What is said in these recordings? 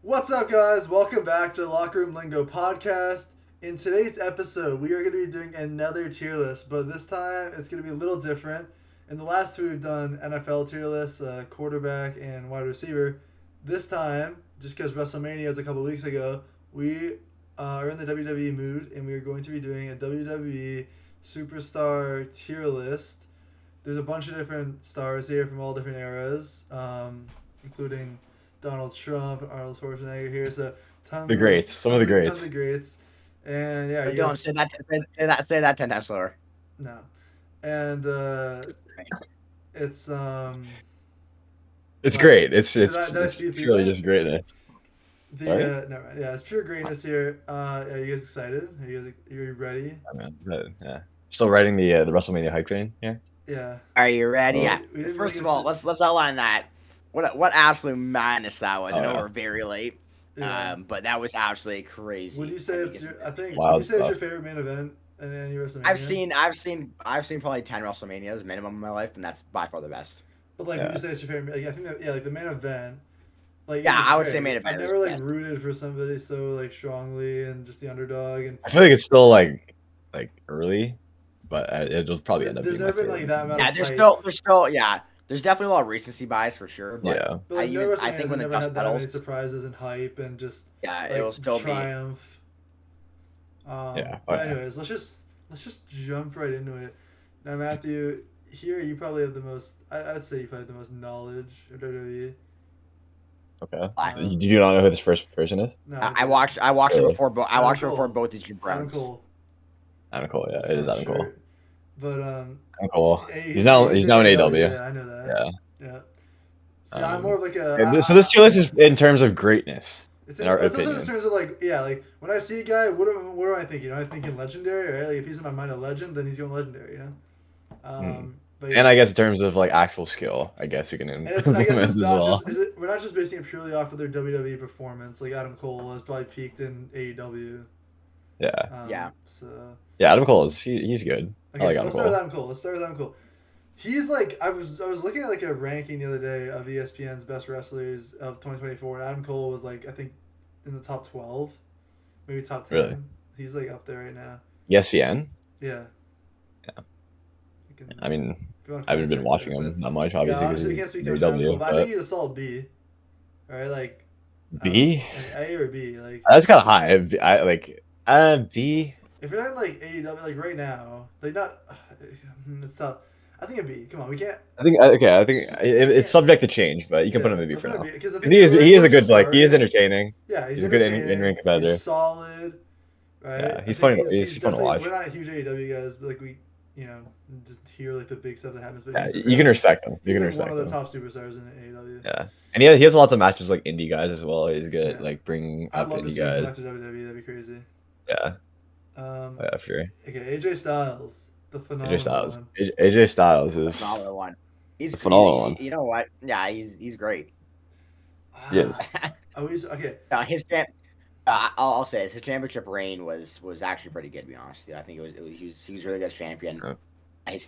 What's up, guys? Welcome back to the Locker Room Lingo podcast. In today's episode, we are going to be doing another tier list, but this time it's going to be a little different. In the last two, we've done NFL tier lists, quarterback and wide receiver. This time, just because WrestleMania was a couple weeks ago, we are in the WWE mood, and we are going to be doing a WWE superstar tier list. There's a bunch of different stars here from all different eras, including Donald Trump and Arnold Schwarzenegger here. So tons The greats, some of the greats. Tons of greats. And yeah, Don't say that 10 times slower. No. And it's It's great. It's really just greatness. It's pure greatness here. Are you guys excited? Are you ready? Yeah. Still riding the WrestleMania hype train here. Yeah. Are you ready? Yeah. First of all, let's outline that. What absolute madness that was. I know we're very late. Yeah. But that was absolutely crazy. Would you say it's your favorite main event in any WrestleMania? I've seen probably 10 WrestleManias minimum in my life, and that's by far the best. But would you say it's your favorite? Like, I think that like the main event. I would say main event. I've never rooted for somebody so strongly and just the underdog. And I feel like it's still like early, but it'll probably end up. There's never been that amount. Yeah, there's definitely a lot of recency bias for sure. But But I think when the dust settles, many surprises and hype and just it will still triumph. Anyways, let's just jump right into it. Now, Matthew, here you probably have the most. I'd say you probably have the most knowledge of WWE. Okay. Do you not know who this first person is? No, I watched it before. I watched it before both these brands. Adam Cole, yeah, it is Adam Cole. But Adam Cole. He's now in AEW. Yeah, I know that. Yeah. See, I'm more of like a. So this tier list is in terms of greatness. It's in our opinion. Also in terms of when I see a guy, what am I thinking? Am I thinking legendary, right? Like if he's in my mind a legend, then he's going legendary, you know. But, and I guess in terms of actual skill, I guess we can implement as well. We're not just basing it purely off of their WWE performance. Like Adam Cole has probably peaked in AEW. Yeah. So. Yeah, Adam Cole he's good. Okay, I like let's start with Adam Cole. He's I was looking at a ranking the other day of ESPN's best wrestlers of 2024, and Adam Cole was I think in the top 12, maybe top 10. Really? He's up there right now. ESPN? Yeah. I mean, I haven't been watching him that much, obviously. Yeah, obviously we can't speak to him, but I think he's a solid B. Right, B? A or B, That's kind of high. B. If you're not AEW, right now, not. It's tough. I think a B. Come on, we can't. I think it's subject to change, but you can put him in B for now. Because he is a good he is entertaining. Yeah, he's a good in-ring competitor. He's solid, right? Yeah, he's fun. He's fun to watch. We're not huge AEW guys, but we just hear the big stuff that happens. But you can respect him. You can he's respect one of the him. top superstars in AEW. Yeah, and he has lots of matches indie guys as well. He's good at bringing up indie guys. I'd love to see him back to WWE. That'd be crazy. Yeah. Yeah, for sure. Okay, AJ Styles, the phenomenal one. AJ Styles is the phenomenal one. He's a phenomenal one. You know what? Yeah, he's great. Yes. Okay. His I'll say this, his championship reign was actually pretty good, to be honest with you. I think he was really good as champion.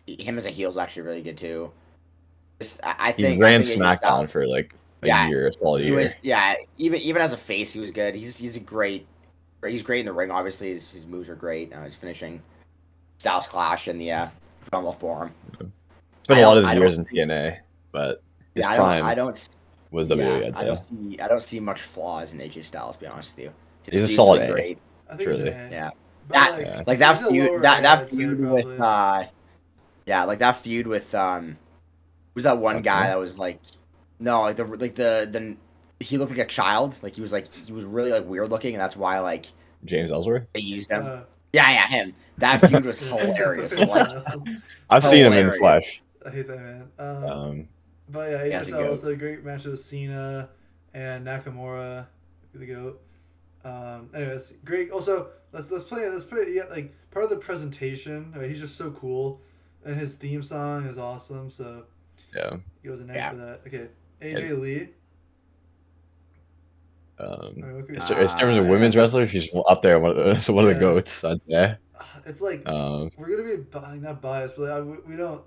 Him as a heel is actually really good too. He ran SmackDown for a year, a solid year. Even as a face, he was good. He's great in the ring. Obviously, his moves are great. His finishing Styles Clash in the phenomenal form. Spent a lot of his years in TNA, but his prime was WWE. I'd say. I don't see much flaws in AJ Styles, to be honest with you. He's a solid A. Great. Truly. Yeah. That feud with who's that one guy that was he looked like a child. He was really weird looking, and that's why James Ellsworth. They used him. Him. That feud was hilarious. I've seen him in the flesh. I hate that man. But yeah, AJ Styles also a great match with Cena and Nakamura, the GOAT. Anyways, great. Also, let's play. Part of the presentation. Right, he's just so cool, and his theme song is awesome. So yeah, he was an egg for that. Okay, AJ Lee. In terms of women's wrestlers, she's up there. One of the goats, I'd say. It's we're gonna be not biased, but we don't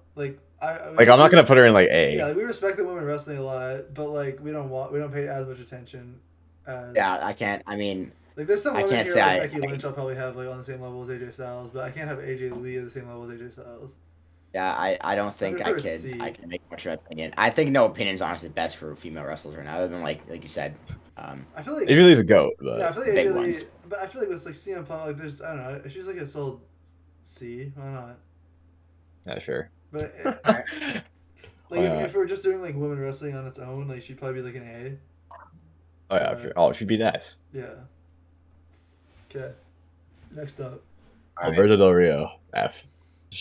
I'm not gonna put her in A. Yeah, we respect the women wrestling a lot, but we don't pay as much attention as. Yeah, I can't. I mean, like there's some I women can't here say like Becky Lynch. I'll probably have like on the same level as AJ Styles, but I can't have AJ Lee at the same level as AJ Styles. Yeah, I don't think I can make much of an opinion. I think no opinion is honestly best for female wrestlers right now, other than like you said. I feel like AJ Lee's a goat, but yeah, I feel like big AJ Lee, ones. but I feel like with like CM Punk, like there's I don't know, she's like a solid C. Why not? yeah, sure. But like if we're just doing like women wrestling on its own, like she'd probably be like an A. Oh yeah, sure. Oh, she'd be nice. Yeah. Okay. Next up. Alberto Del Rio, F.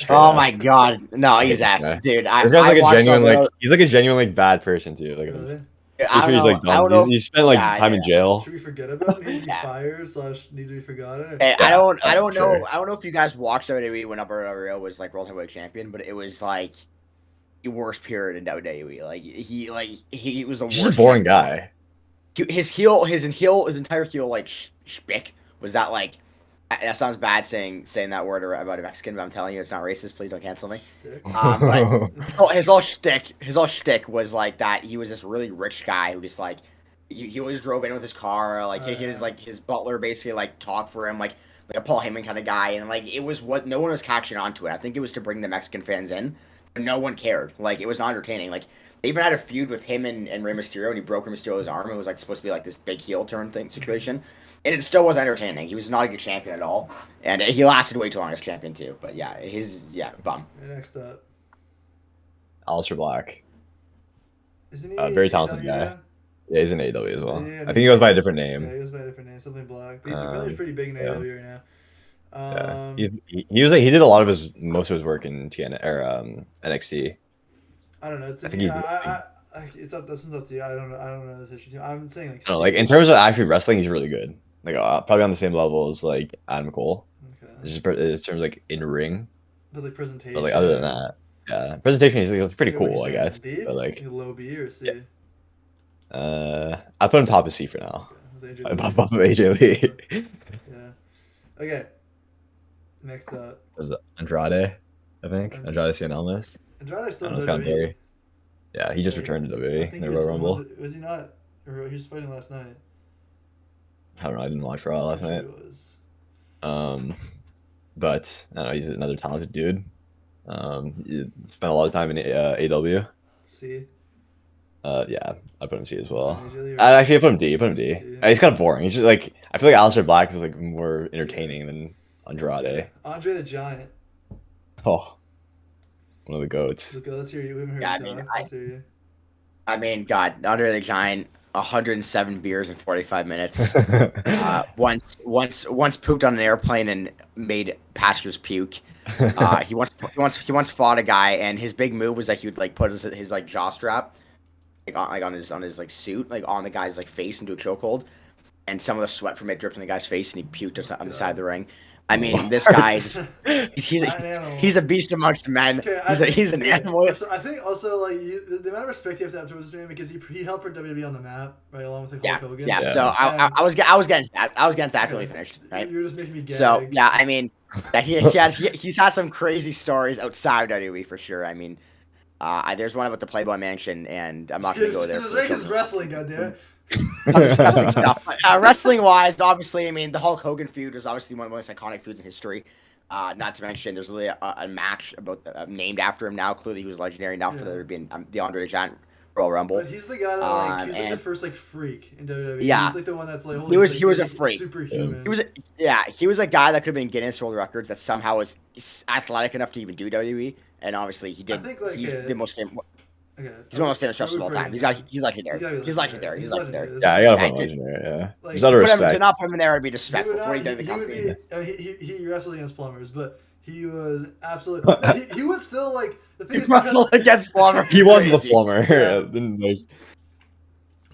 Oh my god, no, he's F, dude. This guy's like a genuine like he's like a genuine like bad person too. Like really? I'm sure he's like dumb. He spent like time in jail. Should we forget about him? He needs to be fired / need to be forgotten. Hey, I don't know. I don't know if you guys watched WWE when Alberto Del Rio was like World Heavyweight Champion, but it was like the worst period in WWE. Like he was the worst. He's a boring guy. His entire heel like shtick was that like. That sounds bad saying that word about a Mexican, but I'm telling you, it's not racist. Please don't cancel me. But his whole shtick was like that. He was this really rich guy who just like he always drove in with his car. Like he was like his butler basically like talked for him like a Paul Heyman kind of guy, and like it was what no one was catching on to it. I think it was to bring the Mexican fans in, but no one cared. Like it was not entertaining. Like they even had a feud with him and Rey Mysterio, and he broke Rey Mysterio's arm. It was like supposed to be like this big heel turn situation. And it still was entertaining. He was not a good champion at all. And he lasted way too long as champion, too. But yeah, bum. Next up. Aleister Black. Isn't he very talented guy. Yeah, he's in AEW as well. Yeah, I think he goes by a different name. Yeah, he goes by a different name. Something Black. But he's pretty big in AEW right now. He was like he did a lot of most of his work in TN or NXT. I don't know. It's up to you. I don't know this issue. I'm saying like. No, like in terms of actually wrestling, he's really good. Like probably on the same level as like Adam Cole. Okay. It's just in terms of like in ring. But like presentation. But like other than that, yeah, presentation is like, pretty cool, I guess. B? But like low B or C. I put him top of C for now. Okay. I pop up AJ Lee. Yeah. Okay. Next up. Was Andrade, I think. Andrade Cien Almas. Andrade's still in WWE. Yeah, he just returned to WWE in the Royal Rumble. Was he not? He was fighting last night. I don't know. I didn't watch Raw last night. But I don't know. He's another talented dude. He spent a lot of time in AW. C. Yeah, I put him C as well. I put him D. Yeah. He's kind of boring. He's just like I feel like Aleister Black is like more entertaining than Andrade. Andre the Giant. Oh, one of the goats. Let's hear you. We haven't heard you. Let's hear you. I mean, God, Andre the Giant. 107 beers in 45 minutes. Once pooped on an airplane and made passengers puke. He once fought a guy, and his big move was like he would like put his like jaw strap on his like suit like on the guy's like face and do a chokehold, and some of the sweat from it dripped on the guy's face, and he puked on the side of the ring. I mean, this guy he's a beast amongst men. Okay, he's an animal. So I think also like the amount of respect you have to have towards this man because he helped put WWE on the map, right, along with like Hulk Hogan. Yeah. So I was getting that. I was getting that really finished. Right. You were just making me gag. So yeah, I mean, he's had some crazy stories outside WWE for sure. I mean, there's one about the Playboy Mansion, and I'm not going to go there. This is wrestling, goddamn. Disgusting stuff. Wrestling wise, obviously, I mean, the Hulk Hogan feud was obviously one of the most iconic feuds in history. Not to mention, there's really a match named after him now. Clearly, he was legendary enough for there being the Andre the Giant Royal Rumble. But he's the guy that he's like the first freak in WWE. Yeah, he's like the one that's like he was a freak. Superhuman. He was a guy that could have been Guinness World Records that somehow was athletic enough to even do WWE, and obviously he did. I think he's the most famous. Okay. He's one of the most famous wrestlers of all time. He's legendary. He's legendary. Yeah, I gotta put him legendary. Yeah. Like, he's out of respect. To not put him in there would be disrespectful. He wrestled against plumbers, but he was absolutely. he would still like the thing. He wrestled against plumbers. He was the plumber. Yeah.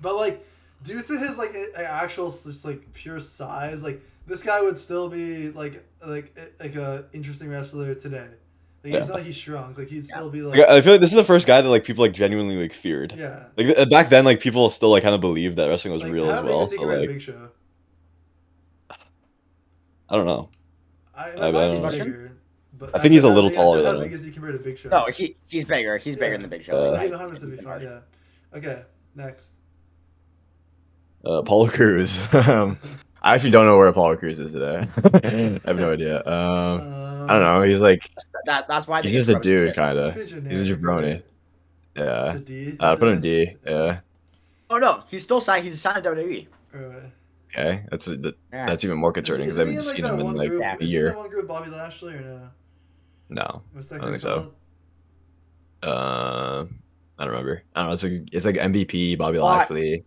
But like, due to his like actual just like pure size, like this guy would still be like a interesting wrestler today. Like, it's not like he shrunk. Like he'd still be like. I feel like this is the first guy that like people like genuinely like feared. Yeah. Like back then, like people still like kind of believed that wrestling was real as well. So, like, Big Show? I don't know. I don't know. I think he's a little taller than him. How big is he compared to Big Show? No, he's bigger. He's bigger than the Big Show. Yeah. Okay, next. Apollo Crews. I actually don't know where Apollo Crews is today. I have no idea. I don't know. He's like That's why the he's just a intros dude, exist. kind of. Pretty He's a generic, jabroni. right? Yeah. It's a D. I'd put him D. Yeah. Oh no, he's still signed. He's signed to WWE. Right. Okay. That's even more concerning because I haven't seen him in like group, a is he year. in that one group Bobby Lashley or no? No, What's that I don't group think so. called? I don't remember. I don't know. It's like MVP, Bobby Lashley,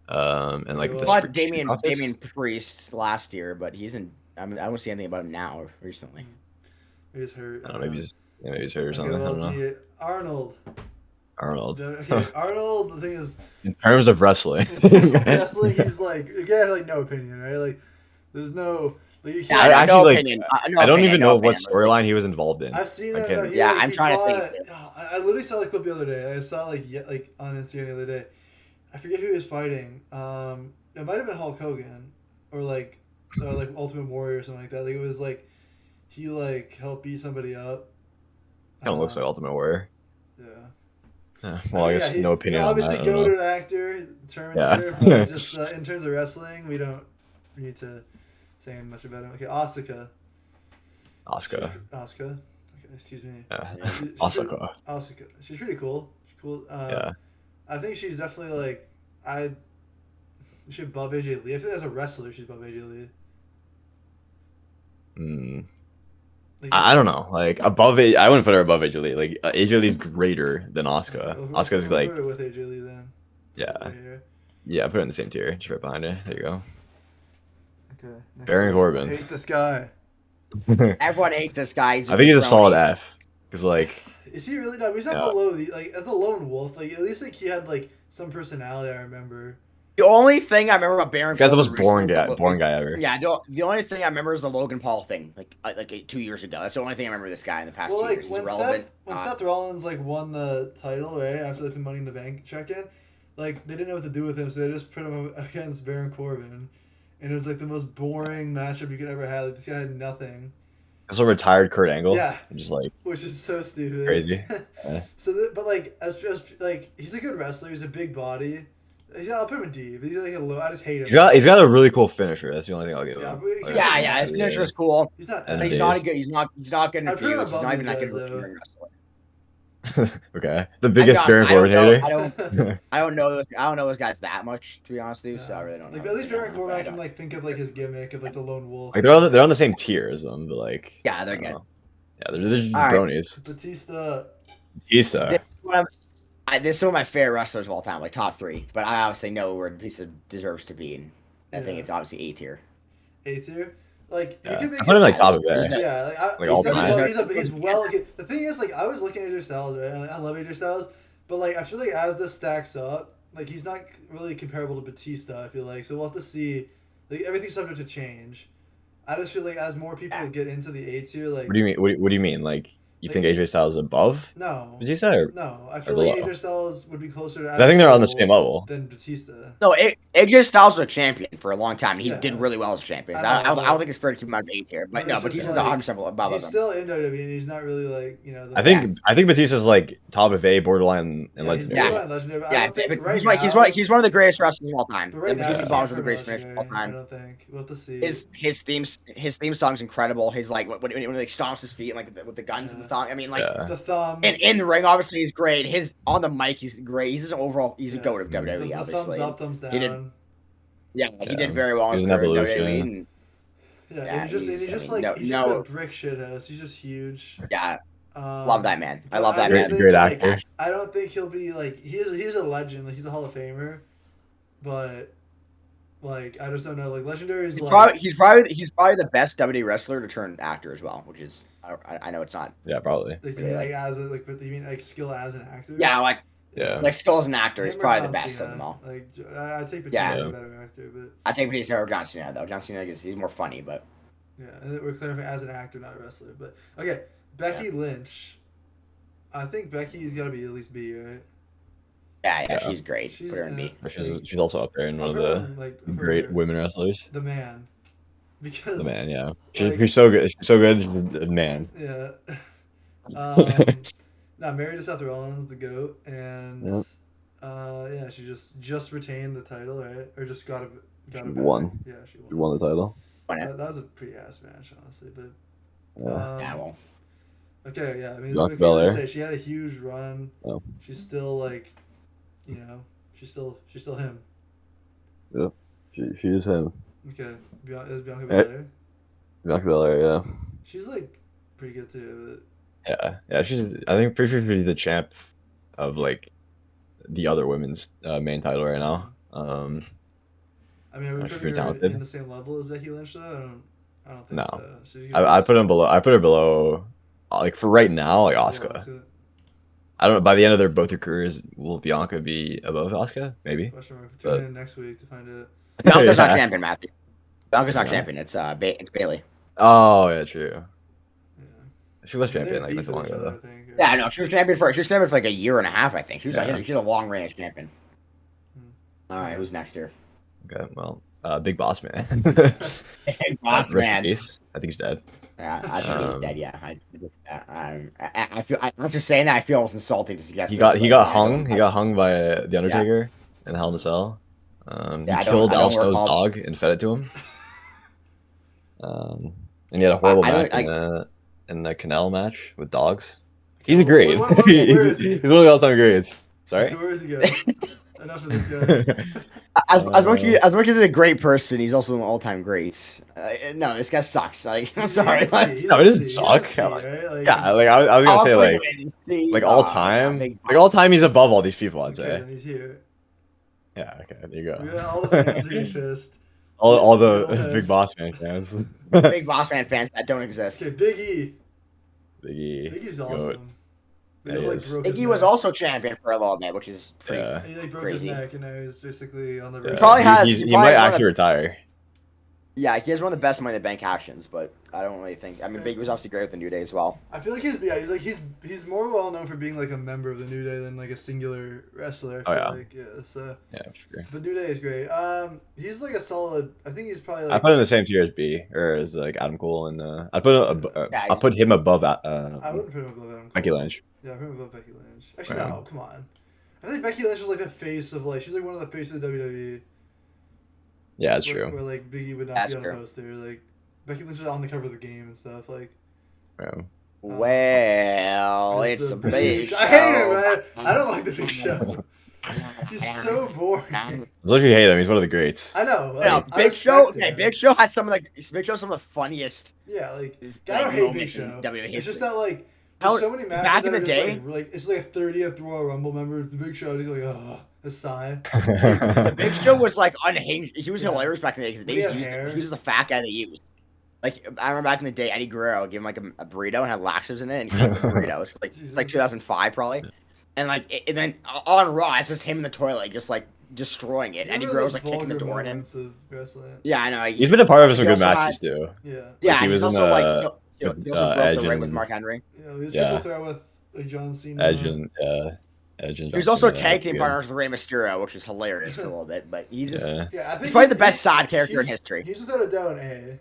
and like the But Street Profits. Damian Priest last year, but he's in. I mean, I don't see anything about him now recently. He's hurt. I don't know. Maybe he's hurt or something. Well, I don't know. Arnold. Arnold. Okay, Arnold. The thing is, in terms of wrestling, he's like again, like no opinion, right? Like, there's no. Like, you Yeah, can't, actually, no like, opinion. I don't even know what storyline he was involved in. I've seen I it. can't- No, he, Yeah, like, I'm he trying fought, to think. I literally saw the clip the other day. I saw like on Instagram the other day. I forget who he was fighting. It might have been Hulk Hogan or like Ultimate Warrior or something like that. Like it was like he like helped beat somebody up. Kind of looks like Ultimate Warrior. Yeah. Well, I guess no opinion on that. Obviously, goated actor, Terminator, but just in terms of wrestling, we don't need to say much about him. Okay, Asuka. Asuka. Okay, excuse me. Asuka. Asuka. She's pretty cool. She's cool. Yeah. I think she's definitely like she's above AJ Lee. I feel like as a wrestler, she's above AJ Lee. Like, I don't know. Like above it, I wouldn't put her above AJ Lee. Like AJ Lee's greater than Asuka. Asuka's like put her with AJ Lee then. Yeah. Right Yeah, put her in the same tier, just right behind her. There you go. Okay. Baron Corbin. I hate this guy. Everyone hates this guy. I think he's a solid F. Cause like. Is he really? No, he's not below the like as a lone wolf. Like at least like he had like some personality. I remember. The only thing I remember about Baron Corbin. This guy's the most boring guy ever. Yeah, the only thing I remember is the Logan Paul thing, like 2 years ago. That's the only thing I remember this guy in the past 2 years. When Seth Rollins like won the title right after like the Money in the Bank check-in, like they didn't know what to do with him, so they just put him against Baron Corbin, and it was like the most boring matchup you could ever have. Like this guy had nothing. That's a retired Kurt Angle. Yeah, just like which is so stupid. Crazy. Yeah. But like as like he's a good wrestler. He's a big body. I'll put him in D, but he's like a low. I just hate him. He's got a really cool finisher. That's the only thing I'll give him. Yeah, his finisher is cool. He's not. He's not good. He's not good in feuds. He's not even that good with wrestling. Okay, the biggest Baron Corbin hater. I don't know those guys that much, to be honest with you. So I really don't know. Like, at least Baron Corbin, I can like think of like his gimmick of like the lone wolf. Like they're on the same tier as them, but like. Yeah, they're good. Yeah, they're just bronies. Batista. This is one of my favorite wrestlers of all time, like top 3. But I obviously know where Batista deserves to be, and I think it's obviously A tier. A tier. Like you can make. I put him like top of it. Yeah, like all time. He's well. The thing is, like I was looking at AJ Styles, right? I love AJ Styles, but like I feel like as this stacks up, like he's not really comparable to Batista. I feel like so we'll have to see. Like everything's subject to change. I just feel like as more people get into the A tier, like. What do you mean? What do you mean? Like you think AJ Styles is above? No. Batista? No, I feel like AJ Styles would be closer to. I think they're on the same level than Batista. No, AJ Styles was a champion for a long time. He did really well as a champion. I don't think it's fair to keep him out of A tier. But no, Batista's 100% above him. He's still in WWE, and he's not really like I think Batista's like top of A, borderline, and legendary. He's one of the greatest wrestlers of all time. Right Batista Bombs were the greatest finishers of all time. I don't think we'll have to see. His theme song's incredible. His like when he like stomps his feet like with the guns and the thong. I mean like the thumbs. And in the ring, obviously, he's great. His on the mic, he's great. He's a goat of WWE. Obviously, thumbs up, thumbs down. He did very well in his career in WWE. And he's just a brick shit house. He's just huge. Yeah, love that man. I love that man. Great actor. I don't think he'll be like he's a legend. Like he's a Hall of Famer, but like I just don't know. Like legendary is he's probably the best WWE wrestler to turn actor as well, which is I know it's not. Yeah, probably. But you mean like skill as an actor? Yeah, like skill as an actor is probably the best of them all. Like I take Batista as a better actor, but I take Batista over John Cena though. John Cena he's more funny, but yeah, and we're clarifying as an actor, not a wrestler. But okay, Becky Lynch. I think Becky's got to be at least B, right? Yeah, she's great. Put her in B. She's also up there in one of the great women wrestlers. The man. Because the man, yeah. She's so good. She's so good. She's a man. Yeah. Married to Seth Rollins, the GOAT, and Yeah, she just retained the title, right? Or just got it back. Won. Yeah, she won. She won the title. That was a pretty ass match, honestly. But Yeah, well. okay, yeah. I mean, Bianca like you Belair. say, she had a huge run. Oh. She's still like, you know, she's still him. Yep. She is him. Okay, is Bianca Belair? Bianca Belair, yeah. She's like pretty good too. Yeah. She's. I think pretty sure she's the champ of like the other women's main title right now. I mean, are we She's putting pretty her talented. in the same level as Becky Lynch though? I don't think No. so. I put him below. I put her below. Like for right now, like Asuka. I don't know. By the end of both their careers, will Bianca be above Asuka? Maybe. Question mark. Tune in next week to find out. Bianca's not champion, Matthew. Bianca's not champion. It's Bailey. Oh yeah, true. Yeah. She was champion like not too long ago though. Yeah, no, she was champion for like a year and a half, I think. She was she's a long range champion. All right, who's next here? Okay, well, Big Boss Man. Big Boss Man. I think he's dead. Yeah, I think he's dead. Yeah, I feel. I'm just saying that. I feel almost insulting to suggest. He got hung. He got hung by the Undertaker in the Hell in a Cell. He killed Al Snow's dog and fed it to him. And he had a horrible match in the Canal match with dogs. He's a great. He's one of the all-time greats. Sorry. Where is he going? Enough of this guy. As much as he's a great person, he's also an all-time great. No, this guy sucks. Like, I'm sorry. No, it doesn't suck. Yeah, like I was gonna say like all time. Like all time, he's above all these people. I'd say. Then he's here. Yeah. Okay. There you go. Yeah, all the fans are fist. All the Big Boss Man fans. Big Boss Man fans that don't exist. Okay, Big E. Big E's awesome. Big E was also champion for a little bit, which is pretty and he broke his neck, and now he's basically on the verge. He probably has. He might actually retire. Yeah, he has one of the best Money in the Bank actions, but I don't really think. I mean, Big E was obviously great with the New Day as well. I feel like he's more well known for being like a member of the New Day than like a singular wrestler. So. Yeah, sure. But New Day is great. He's like a solid. I think he's probably. Like, I put him in the same tier as B or as like Adam Cole, and I put him above. I wouldn't put him above Adam Cole. Becky Lynch. Yeah, I put him above Becky Lynch. Actually, no, come on. I think Becky Lynch was like a face of like she's like one of the faces of WWE. Yeah, that's true. Where like Biggie would not be on a poster. Like Becky Lynch is on the cover of the game and stuff. Like. Yeah. Well, it's a big show. I hate him, man. I don't like the Big Show. He's so boring. As much as you hate him, he's one of the greats. I know. Like, Big Show. Okay, Big Show has some of the funniest. Yeah, like I don't hate Big Show. It's just that like. There's so many matches back in the day, like it's like a 30th Royal Rumble member. The Big Show, he's like, a sigh. The Big Show was like unhinged. He was hilarious back in the day because he was the fat guy they used. Like I remember back in the day, Eddie Guerrero gave him like a burrito and had laxatives in it, and he ate the burrito. It's like 2005 probably, and like and then on Raw, it's just him in the toilet, just like destroying it. Eddie Guerrero's like kicking the door at him. Yeah, I know. He's been a part of some good matches too. Yeah, he was also in like. He also broke the ring with Mark Henry. Yeah, he was triple threat with like John Cena. Edge and he was also tag team partners with Rey Mysterio, which is hilarious for a little bit. But he's just I think he's probably the best side character in history. He's without a doubt an A.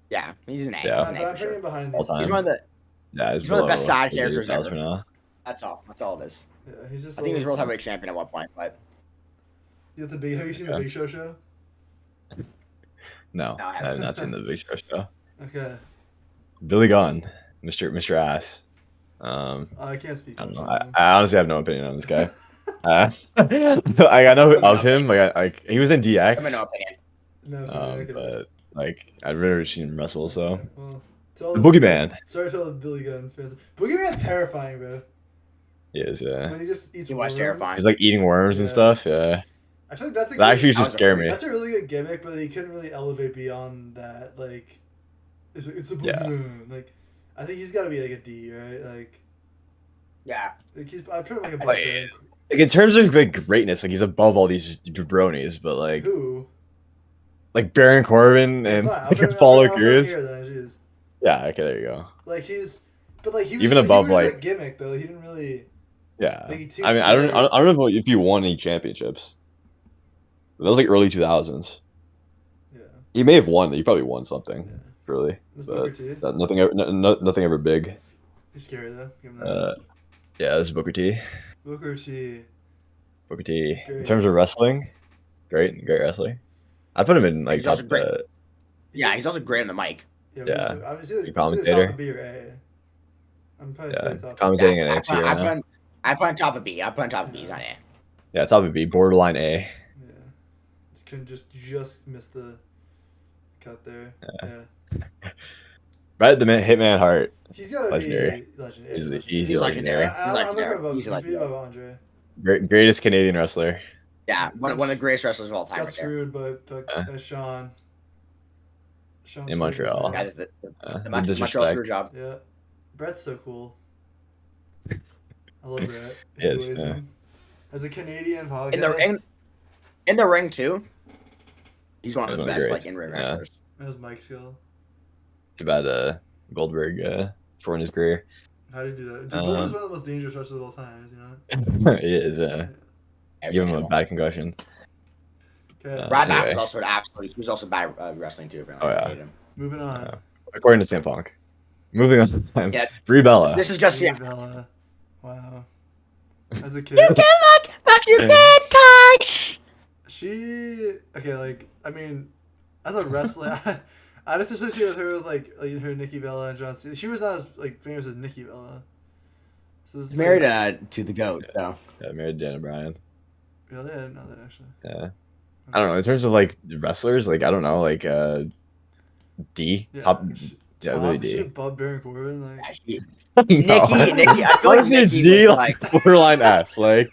Yeah, he's an A. Yeah. He's an A for sure. Behind all time. He's one of the best side characters ever. Now. That's all it is. Yeah, he's just. I think he was World Heavyweight Champion at one point, but. Have you seen the Big Show? No, I have not seen the Big Show. Okay. Billy Gunn, Mr. Ass. I can't speak. I don't know. I honestly have no opinion on this guy. I know of him. Like he was in DX. I have no opinion. No, but like I've never seen him wrestle. So well, the Boogeyman. Sorry to all the Billy Gunn fans. Boogeyman's terrifying, bro. He is, yeah. When he just eats worms. Terrifying. He's like eating worms and stuff. Yeah. I feel like that actually used to scare me. That's a really good gimmick, but he couldn't really elevate beyond that. Like. It's a Boogeyman. Like, I think he's got to be like a D, right? Like, yeah. Like I put him like a like in terms of like greatness, like he's above all these jabronis, but like who? Like Baron Corbin and Apollo Crews. Yeah, okay, there you go. Like he was even above like gimmick though. He didn't really. Yeah, I mean, I don't know if he won any championships. That was like early 2000s. Yeah. He may have won. He probably won something. Yeah. Really, but nothing ever big. He's scary though. Give him that. Yeah, this is Booker T. Booker T. Booker T. In terms of wrestling, great wrestler. I put him in like He's also top. great. Yeah, he's also great on the mic. Yeah. I was either Commentator. top of B or A. I'm probably Yeah, top. commentating in NXT right now. I put on top of B. I put on top of B. He's on A. Yeah, top of B, borderline A. Yeah, couldn't just miss the cut there. Yeah. Right, the Hitman Hart. He's gotta legendary. be legendary. He's legendary. He's legendary. He's legendary. Andre. Greatest Canadian wrestler. Yeah, one of the greatest wrestlers of all time. Got screwed by Sean. In Montreal. That is the Montreal screw job. Yeah. Brett's so cool. I love Brett. Yes. As a Canadian podcast. In the ring too. He's one of the best like in-ring wrestlers. That was Mike's skill. It's about Goldberg for in his career. How do you do that? Dude, Goldberg's one of the most dangerous wrestlers of all time, you know? He is, Give him a bad concussion. Okay. Brad Mack was also he was also bad wrestling too, apparently. Oh, yeah. Moving on. According to CM Punk. Moving on. Yeah. Brie Bella. This is just Bella. Wow. As a kid. You can look, but you can't touch. I mean, as a wrestler, I just associate with her with like her Nikki Bella and John Cena. She was not as like famous as Nikki Bella. So this He's married to the GOAT, so. Yeah, married to Dana Bryan. Really? I didn't know that actually. Yeah. I don't know. In terms of like wrestlers, like I don't know, like D top. Yeah, really D. She above Baron Corbin, like. Yeah, Nikki. I feel like Nikki D like borderline F, like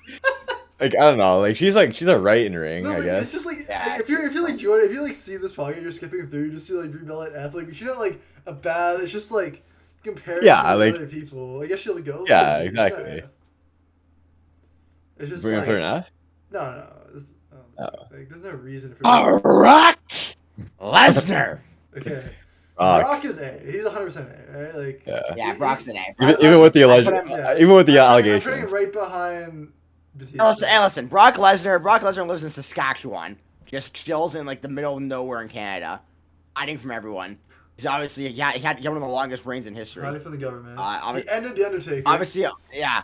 I don't know, like she's a right in ring, I guess. It's just like if you're like Jordan, if you like see this podcast, you're skipping through, you just see like Brie Bella at F, like she not like a bad. It's just like compared to other people. I guess she'll go. Yeah, exactly. It's just bring like her an F. No. Like, there's no reason for Brock Lesnar. Okay. Brock is A. He's 100% A, right? Like yeah, Brock's an A. Even with the allegations. I'm putting it right behind Batista. Listen, Brock Lesnar lives in Saskatchewan. Just chills in like the middle of nowhere in Canada, hiding from everyone. He's obviously he had one of the longest reigns in history. Hiding from the government. He ended the Undertaker. Obviously, yeah.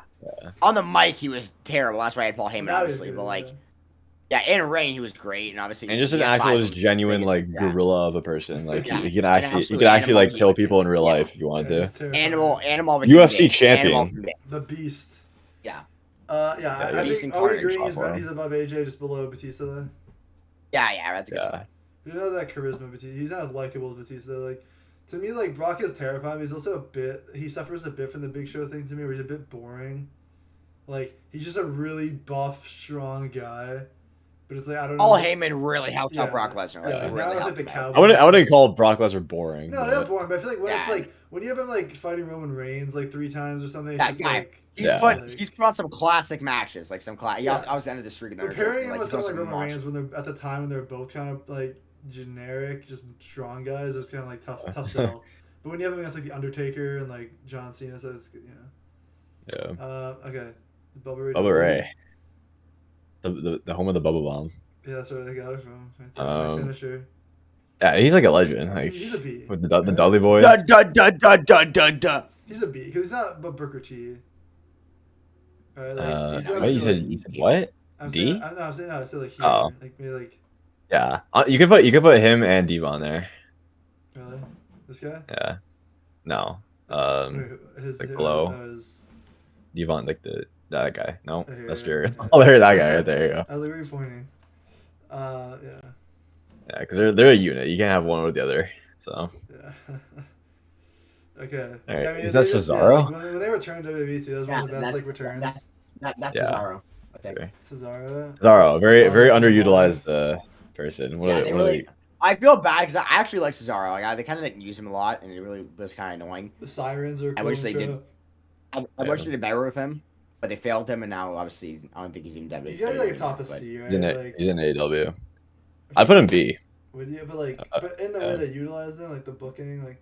On the mic, he was terrible. That's why I had Paul Heyman, obviously. But like, yeah, in ring, he was great, and obviously, and just an actual, just genuine like gorilla of a person. Like he can actually like kill people in real life if you wanted to. Animal. UFC champion. The Beast. Yeah. I think are we agreeing he's above AJ, just below Batista though? Yeah, that's good. You know that charisma Batista. He's not as likable as Batista. Like to me, like Brock is terrifying. But he's also he suffers a bit from the Big Show thing to me, where he's a bit boring. Like he's just a really buff, strong guy. But it's like I don't know. Paul Heyman really helped out Brock Lesnar. I wouldn't call Brock Lesnar boring. No, they're boring. But I feel like when it's like when you have him like fighting Roman Reigns like 3 times or something, it's just like he's put on some classic matches, like some classic. I was ended the streak. Comparing him with someone like Roman Reigns when they're at the time when they're both kind of like generic, just strong guys, it was kind of like tough sell. But when you have him against like the Undertaker and like John Cena, so it's Yeah. Okay. Bubba Ray. The home of the Bubba Bomb. Yeah, that's where they got it from. My finisher. Yeah, he's like a legend. Like he's a B. With the Dudley Boys. He's a B because he's not but Booker T. Right, like, what you said what? D? I'm saying like here. Like maybe like. Yeah, you could put him and Devon there. Really, this guy? Yeah. No. Glow. Devon, like that guy. No, that's Jared. Oh, there, that guy right there. You go. I was like, where are you pointing? Yeah. Yeah, because they're a unit. You can't have one or the other. So. Yeah. Okay. All right. I mean, is that Cesaro? When they returned to WWE too, that was one of the best returns. That's Cesaro. Okay. Cesaro, very underutilized person. I feel bad because I actually like Cesaro. Like, they kind of didn't use him a lot, and it really was kind of annoying. The Sirens are. I wish they did. I wish they did better with him, but they failed him, and now obviously I don't think he's even dead. He's gotta be like a top of C, right? He's in AEW. I'd put him B. Would you? But in the way they utilize them, like the booking, like.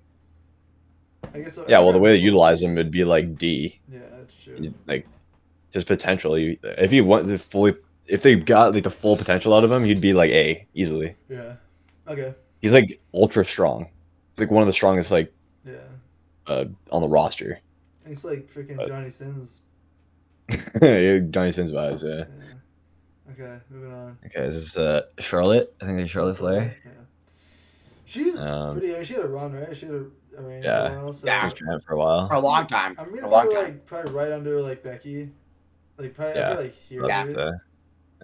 I guess. Yeah, well, the way they utilize him would be like D. Yeah, that's true. Like, there's potential. If they got like the full potential out of him, he'd be like A easily. Yeah. Okay. He's like ultra strong. He's like one of the strongest on the roster. It's like freaking Johnny Sins. Johnny Sins vibes, yeah. Okay, moving on. Okay, this is Charlotte. I think it's Charlotte Flair. Yeah. She's pretty. I mean, she had a run, right? She had a reign for a while. So Yeah. She was trying for a while. For a long time. I'm gonna a put long her time. like probably right under like Becky. Like probably Yeah. I put like here. Yeah. Dude.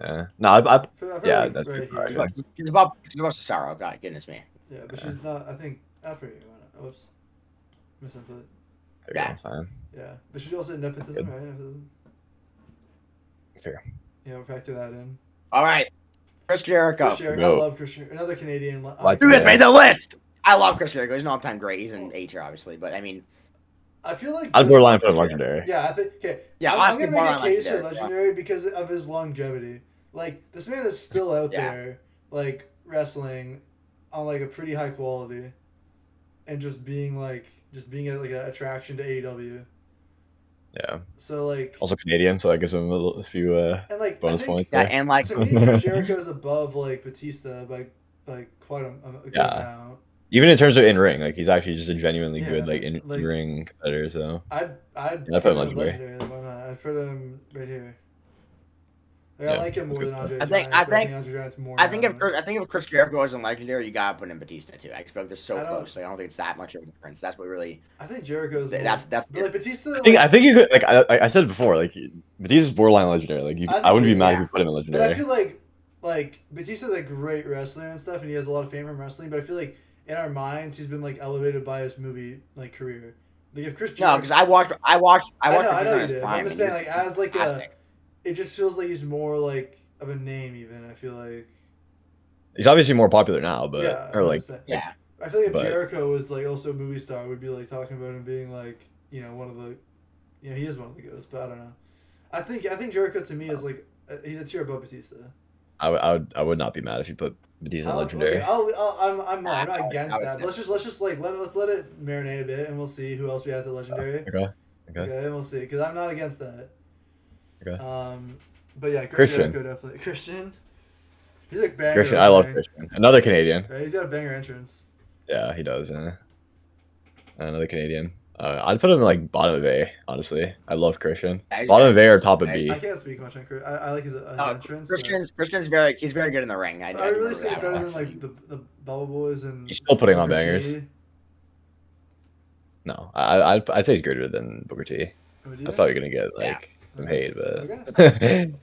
Yeah. No, I yeah, like, that's right good. here. She's above Cesaro. God goodness me. Yeah, but she's not. I think after you. Whoops. Misinput. Yeah. Fine. Yeah, but she's also nepotism, right? Nepotism. Fair. Yeah, we'll factor that in. All right. Chris Jericho. Chris Jericho. I love Chris Jericho. Another Canadian. You guys made the list. I love Chris Jericho. He's an all-time great. He's an A tier, obviously, but I mean, I feel like I'd borderline put him legendary. Yeah, I think. Okay. Yeah, I'm gonna make a case for legendary legendary because of his longevity. Like this man is still out there, like wrestling, on like a pretty high quality, and just being like an attraction to AEW. Yeah. So like. Also Canadian, so that gives him a few and like, bonus points. Yeah, and like to me, Chris Jericho is above like Batista by quite a good amount. Even in terms of in ring, like he's actually just a genuinely good in ring competitor. So I'd put him legendary. Why not? I'd put him right here. Like, I like him more than Andre. I think if Chris Jericho wasn't legendary, you gotta put in Batista too. I feel like they're so close. Like, I don't think it's that much of a difference. That's what really. I think Jericho's. That's. But like Batista. I think you could like I said before, like Batista's borderline legendary. Like I wouldn't be mad if you put him in legendary. But I feel like Batista's a great wrestler and stuff, and he has a lot of fame from wrestling. But I feel like in our minds, he's been like elevated by his movie like career. Like if Chris Jericho. No, because I watched. I know you did. I'm just saying, like as like it just feels like he's more like of a name. Even I feel like he's obviously more popular now, but I feel like if Jericho was like also a movie star, we'd be like talking about him being like one of the, he is one of the goats. But I don't know. I think Jericho to me is like he's a tier above Batista. I would not be mad if you put Batista legendary. Okay, I'm not against that. Let's just like let's let it marinate a bit, and we'll see who else we have to legendary. Okay, we'll see, because I'm not against that. Okay. But yeah, Christian. Jericho definitely. Christian. He's like banger. Christian, I love Christian. Another Canadian. Right, he's got a banger entrance. Yeah, he does. Another Canadian. I'd put him like bottom of A. Honestly, I love Christian. Bottom of A or top of B. I can't speak much on Christian. I like his entrance. Christian's very good in the ring. I really say better than like the Bubble Boys and. He's still putting on bangers. No, I'd say he's greater than Booker T. I thought you were gonna get like some hate, but okay.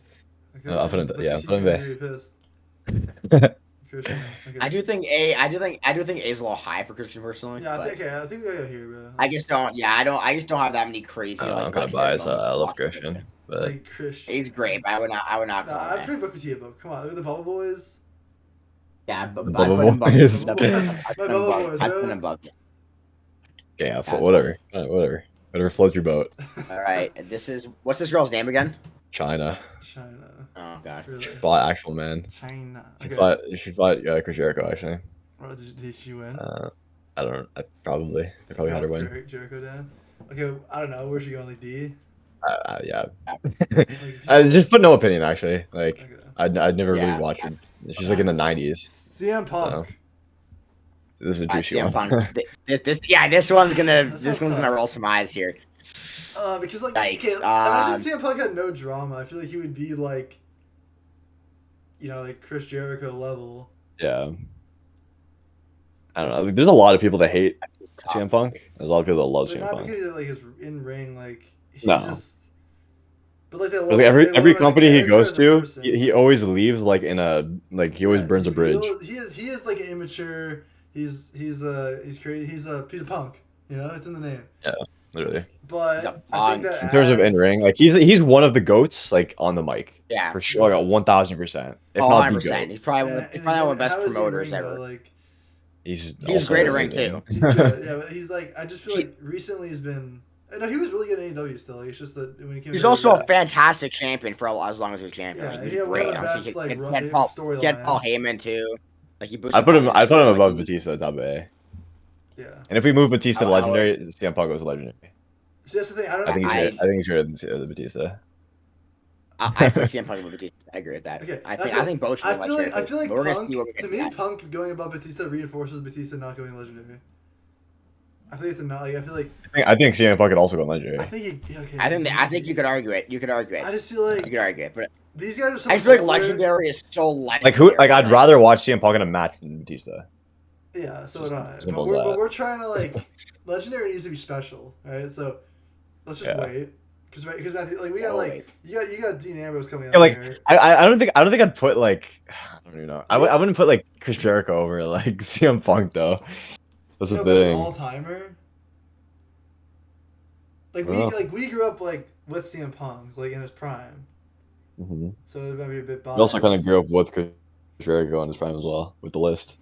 I'll put him. Put him A. Christian. Okay. I do think A's a little high for Christian personally. Yeah, I think we gotta go here, bro. I just don't. Yeah, I just don't have that many crazy. I'm kind of biased. I love Christian, but like Christian. He's great, but I would not. Nah, I'd put Booker T above. Come on, look at the Bubble Boys. Yeah, but the Bubble Boys. I'd put him above. Okay, yeah, whatever. Whatever floats your boat. All right, what's this girl's name again? China. Oh god. Really? She fought actual man. China. She fought Chris Jericho actually. Oh, did she win? I don't know. They probably had her win. Jericho down. Okay, I don't know. Where's she going? Like D? Yeah. I just put no opinion actually. Like I'd never really watched her. She's like in the 90s. CM Punk. So. This is a juicy CM one. Punk. This one's gonna roll some eyes here. Because like, Yikes. okay, imagine CM Punk had no drama. I feel like he would be like, like Chris Jericho level. Yeah. I don't know. There's a lot of people that hate CM Punk. There's a lot of people that love CM Punk. Not because like his in ring, like he's no. Just. But like they love every company he goes to, he always leaves like in a he always burns a bridge. He is like an immature. He's crazy. He's a punk. It's in the name. Yeah, literally. But I think that in terms of in ring, like he's one of the goats, like on the mic. Yeah, for sure, 1000%. If not the goat. He's probably one of the best promoters ever. Like, he's great at ring too. He's good. Yeah, but he's like, I just feel like recently he's been. No, he was really good in AEW still. Like, it's just that when he came. He's also a fantastic champion for as long as he was champion. Yeah, like, he had one of the best He had Paul Heyman too. Like I put him above Batista at top A. Yeah. And if we move Batista to legendary, CM Punk goes legendary. See, that's the thing. I don't know. I think he's greater than Batista. I put CM Punk above Batista. I agree with that. Okay, I think both. I feel like Punk, to me, Punk going above Batista reinforces Batista not going legendary. I think it's not. Like, I feel like. I think CM Punk could also go legendary. I think. Okay. I think you could argue it. I just feel like you could argue it, but These guys are so. I feel like Legendary is so legendary. Like who? Like I'd rather watch CM Punk in a match than Batista. Yeah, so would I. Simple But we're trying to like, Legendary needs to be special, right? So let's just wait. Because like we got like you got Dean Ambrose coming out. Yeah, like here. I don't think I'd put like I don't even know. I wouldn't put like Chris Jericho over like CM Punk though. That's the thing. All timer. Like we grew up like with CM Punk like in his prime. Mm-hmm. So it might be a bit biased. We also kind of grew up with Chris Jericho in his prime as well with the list.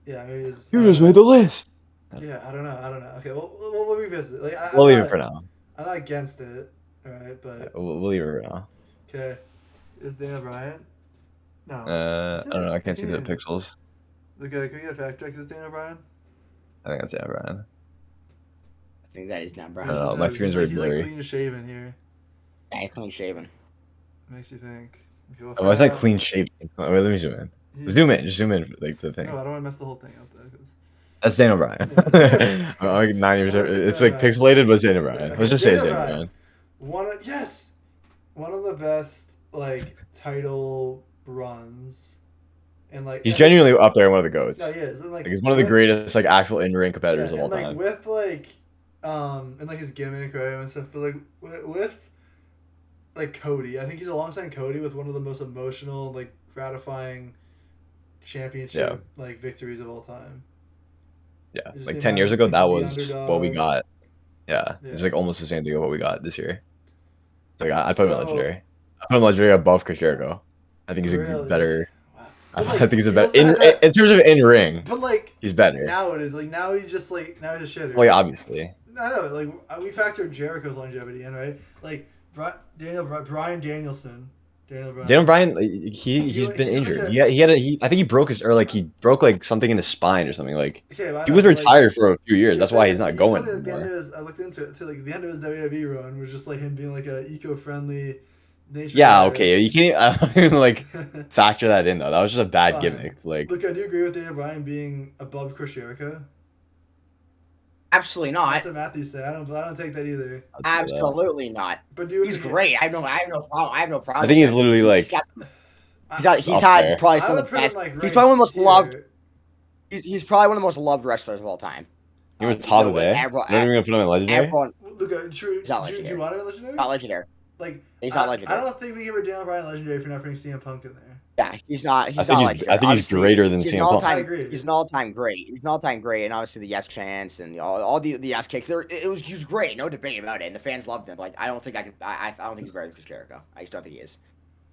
Yeah, maybe it's. You just made the list. Yeah, I don't know. Okay, we'll revisit. Like, we'll leave it for now. I'm not against it, alright, but... Yeah, we'll leave it for now. Okay. Is Daniel Bryan? No. I don't know. I can't see the pixels. Okay, can we get a fact check? Is this Daniel Bryan? I think that's Daniel Bryan. I think that is not Bryan. I don't know. My screen's very blurry. He's like clean shaven here. Yeah, clean shaven. Makes you think. Oh, I said clean shaven. Wait, let me zoom in. Zoom in. Just zoom in, like the thing. No, I don't want to mess the whole thing up though. That's Daniel Bryan. Yeah. I'm like 90%. It's like pixelated, but it's Daniel Bryan. Okay. Let's just say it's Daniel Bryan. One of the best like title runs, and like he's genuinely up there, one of the goats. Yeah, he is. And, like he's one of the greatest like actual in-ring competitors of all time. With like, and like his gimmick, right, and stuff. But like with like Cody, I think he's alongside Cody with one of the most emotional, like gratifying championship like victories of all time. Yeah, like 10 years ago, that was what we got. Yeah, it's like almost the same thing of what we got this year. It's like I put him legendary. I put him legendary above Chris Jericho. I think he's a better. Wow. I think he's a better in terms of in ring. But like he's better now. It is like now he's just a shitter. Well, yeah, obviously. I know, like we factored Jericho's longevity in, right? Like Bryan Danielson. Daniel Bryan, he's been injured. I think he broke like something in his spine or something. Like he was retired for a few years. That's why he's not going anymore. I looked into it too. Like the end of his WWE run was just like him being like a eco-friendly. Yeah, okay. You can't like factor that in though. That was just a bad gimmick. Like, look, I do agree with Daniel Bryan being above Chris Jericho. Absolutely not. That's what Matthew said. I don't take that either. Absolutely not. But he's great. I have no problem. I think he's literally like. He's had probably some of the best. He's probably one of the most loved. He's probably one of the most loved wrestlers of all time. He was top of it. You're not even gonna put him in legendary. Look, true. Do you want him in legendary? Not legendary. Like he's not legendary. I don't think we give her Daniel Bryan legendary for not putting CM Punk in there. Yeah, he's not. He's not legendary. I think he's greater than CM Punk. He's an all-time great. He's an all-time great, and obviously the yes chants and all the yes kicks. He was great. No debate about it, and the fans loved him. Like I don't think I don't think he's better than Chris Jericho. I just don't think he is.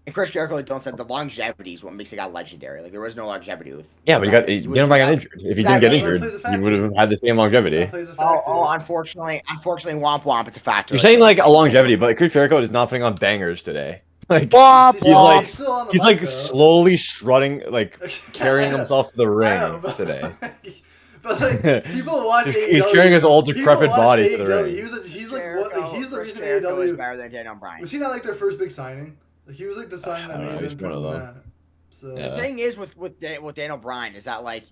And Chris Jericho, like don't said the longevity is what makes it got legendary. Like there was no longevity with. Yeah, but Daniel Bryan got injured. If he didn't get injured, you would have had the same longevity. Unfortunately, womp womp. It's a factor. You're saying like a longevity, but Chris Jericho is not putting on bangers today. Like he's like slowly strutting, like carrying himself to the ring today. But like people watch AEW. He's carrying his old decrepit body to the ring. He's the reason AEW is better than Daniel Bryan. Was he not like their first big signing? Like he was like the signing that made them put that. So the thing is with Daniel Bryan is that like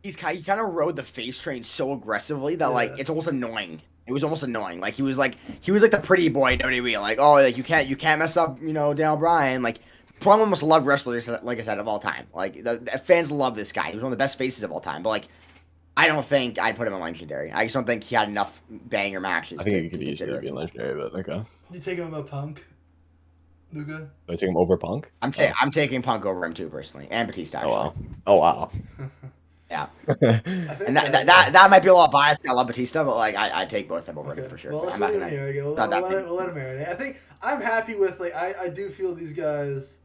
he kind of rode the face train so aggressively that like it's almost annoying. It was almost annoying. Like he was like the pretty boy in WWE. Like like you can't mess up Daniel Bryan. Like probably one of the most loved wrestlers, like I said, of all time. Like the fans love this guy. He was one of the best faces of all time. But like I don't think I'd put him in legendary. I just don't think he had enough banger matches. I think he could easily be in legendary, but okay. You take him above Punk, Luca? Do I take him over Punk? I'm taking Punk over him too personally, and Batista. Actually. Oh wow. Yeah, and that might be a lot biased. I love Batista, but like I take both of them over him for sure. Well, let's let him marinate. I think I'm happy with I do feel these guys.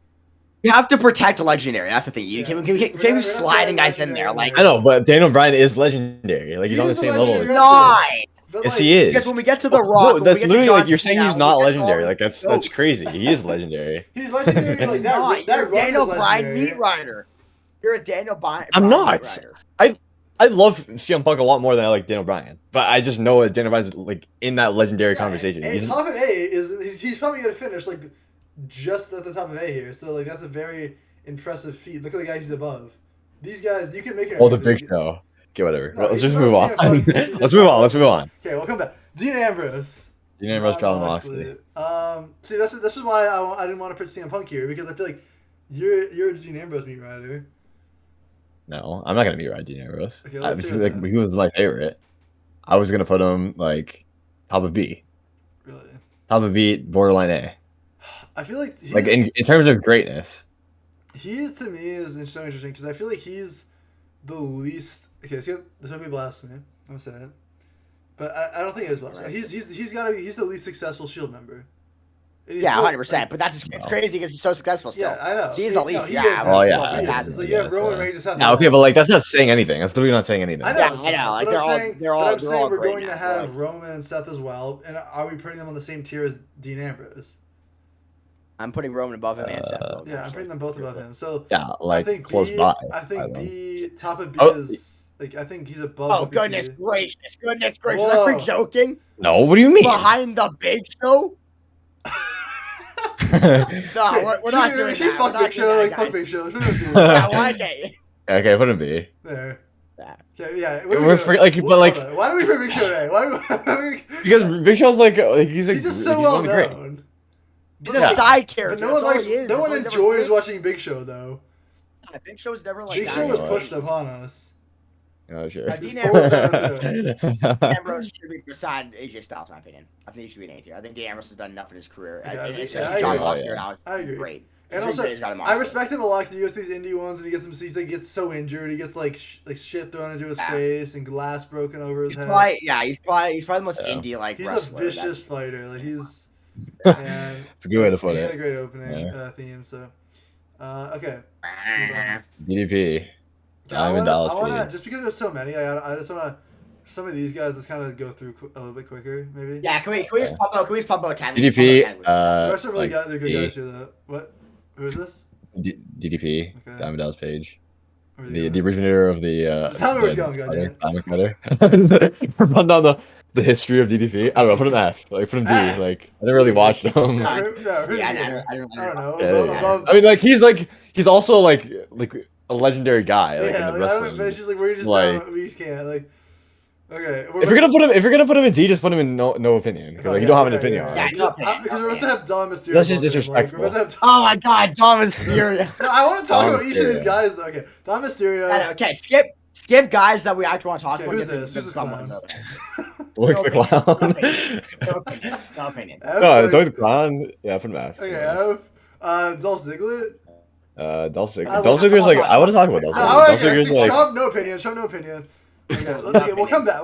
You have to protect legendary. That's the thing. You can't be sliding guys in there. Like I know, but Daniel Bryan is legendary. Like he's on the same level. He's not. Yes, he is. Because when we get to the Rock, no, that's literally like you're saying he's not legendary. Like that's crazy. He is legendary. He's legendary. Like that Daniel Bryan meat rider. You're a Daniel Bryan. I'm not. I love CM Punk a lot more than I like Daniel Bryan, but I just know that Daniel Bryan's like in that legendary conversation. He's top of A he's probably gonna finish like just at the top of A here. So like that's a very impressive feat. Look at the guys he's above. These guys you can make it. Oh, the big show. Okay, whatever. No, let's just move on. Let's move on. Okay, we'll come back. Dean Ambrose. Dean Ambrose, John Moxley. See, this is why I didn't want to put CM Punk here, because I feel like you're a Dean Ambrose meat rider. No, I'm not gonna meet Ryan Dean Ambrose. Okay, I let's feel hear it like then. he was my favorite. I was gonna put him like top of B. Really? Top of B, borderline A. I feel like Like in terms of greatness. He is, to me, is interesting because I feel like he's the least. Okay, this might be blasphemy. I'm gonna say it, but I don't think it is blasphemy. Right. He's the least successful Shield member. Yeah, 100%. But that's crazy because he's so successful still. Yeah, I know. He's at least, He yeah. is, Oh, yeah. He He is. Like, you have Roman Reigns and Seth Yeah, okay, but like that's not saying anything. That's literally not saying anything. I know. Yeah, I know. Like, I'm saying we're great going now. to have Roman and Seth as well. And are we putting them on the same tier as Dean Ambrose? I'm putting Roman above him and Seth. Yeah, I'm putting them both above him. So yeah, like I think close B, by. I think B, top of B is like, I think he's above. Oh, goodness gracious. Whoa. Are we joking? No, what do you mean? Behind the Big Show? No, we're not doing that. Fuck Big Show, like fuck Big Show. Yeah, why can't you? Okay, put him B. There. Yeah. Okay, yeah. But like, why do we put Big Show there? Why? Because Big Show's like he's just so well great. known. He's a side character. But no one enjoys watching Big Show though. Yeah, Big Show's never like Big that. Show was pushed upon us. Oh sure. Dean Ambrose should be beside AJ Styles, in my opinion. I think he should be an A tier. I think Dean Ambrose has done enough in his career. Yeah, John agree. Moxley now. I agree. Great. And also, I respect him a lot because he goes these indie ones and he gets he gets so injured. He gets like shit thrown into his face and glass broken over his head. He's probably the most indie like He's wrestler. A vicious fighter. Like he's. And it's a good way to put he it. had a great opening theme. So, okay. DDP. I wanna just because there's so many. I just wanna some of these guys. Let's kind of go through a little bit quicker, maybe. Yeah, can we just pop out 10? DDP. They're some really good guys here though. What? Who is this? DDP. Okay. Diamond Dallas Page. The originator of the. Just tell me where he's going, goddamn. Run down the history of DDP. I don't know. Put him F. Like put him D. Like I never really watched him. I don't know. Yeah. I mean, like he's also like a legendary guy. Like in the wrestling. But it's just like we're just we just can't like. Okay. If you're gonna put him in D, just put him in no opinion because you don't have an opinion on it. Because we're about to have Dom Mysterio. That's just disrespectful. Oh my God, Dom Mysterio. No, I want to talk about each of these guys though. Okay, Dom Mysterio. Okay, skip guys that we actually want to talk about. Who's this? Who's this clown? Doink the Clown. No opinion. No, Doink the Clown. Yeah, put him F. Okay, Dolph Ziggler. Dolph Ziggler's like I want to talk about Dolph Ziggler. Dolph Ziggler's like Trump, no opinion. Trump, no opinion. Okay, we'll come back.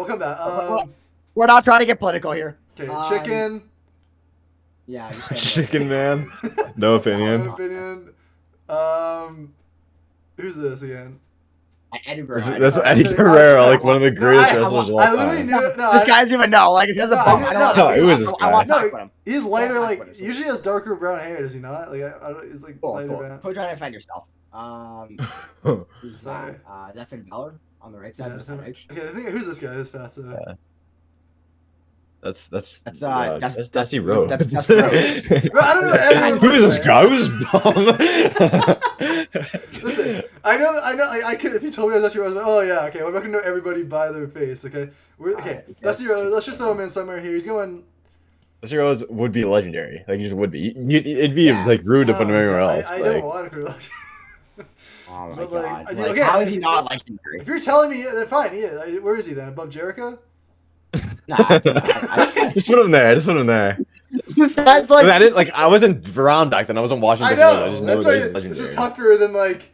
We're not trying to get political here. Okay, Chicken. Yeah. Chicken Man. No opinion. No opinion. Who's this again? Eddie Guerrero. That's Eddie Guerrero, like one of the greatest wrestlers of all I literally time. knew it. No, this guy doesn't even know. Like, he has a bump. Who is this guy? I want to talk about him. He's lighter. Like usually has darker brown hair. Does he not? Like I don't. He's like lighter brown. Quit trying to defend yourself. Who's Sorry. that Finn Balor on the right side of the edge. Okay, I think who's this guy? Who's fast? That's Dusty Rhodes. That's Rhodes. Bro, I don't know. Who is this guy? Who's bum? Listen, I know. I could if you told me I was Dusty Rhodes. Like, oh yeah, okay. Well, I'm not gonna know everybody by their face. Okay, okay. Dusty Rhodes. Let's just throw him in somewhere here. He's going. Dusty Rhodes would be legendary. Like he just would be. It'd be like rude to put him anywhere else. I don't want to put him legendary. Oh my But, God! okay, how is he not legendary? If you're telling me, then fine. Yeah, where is he then? Above Jericho? Nah, just put him there. This guy's like. I didn't like. I wasn't around back then. I wasn't watching. I Dusty Rhodes. know. I just know That's that why he's legendary. this is tougher than like.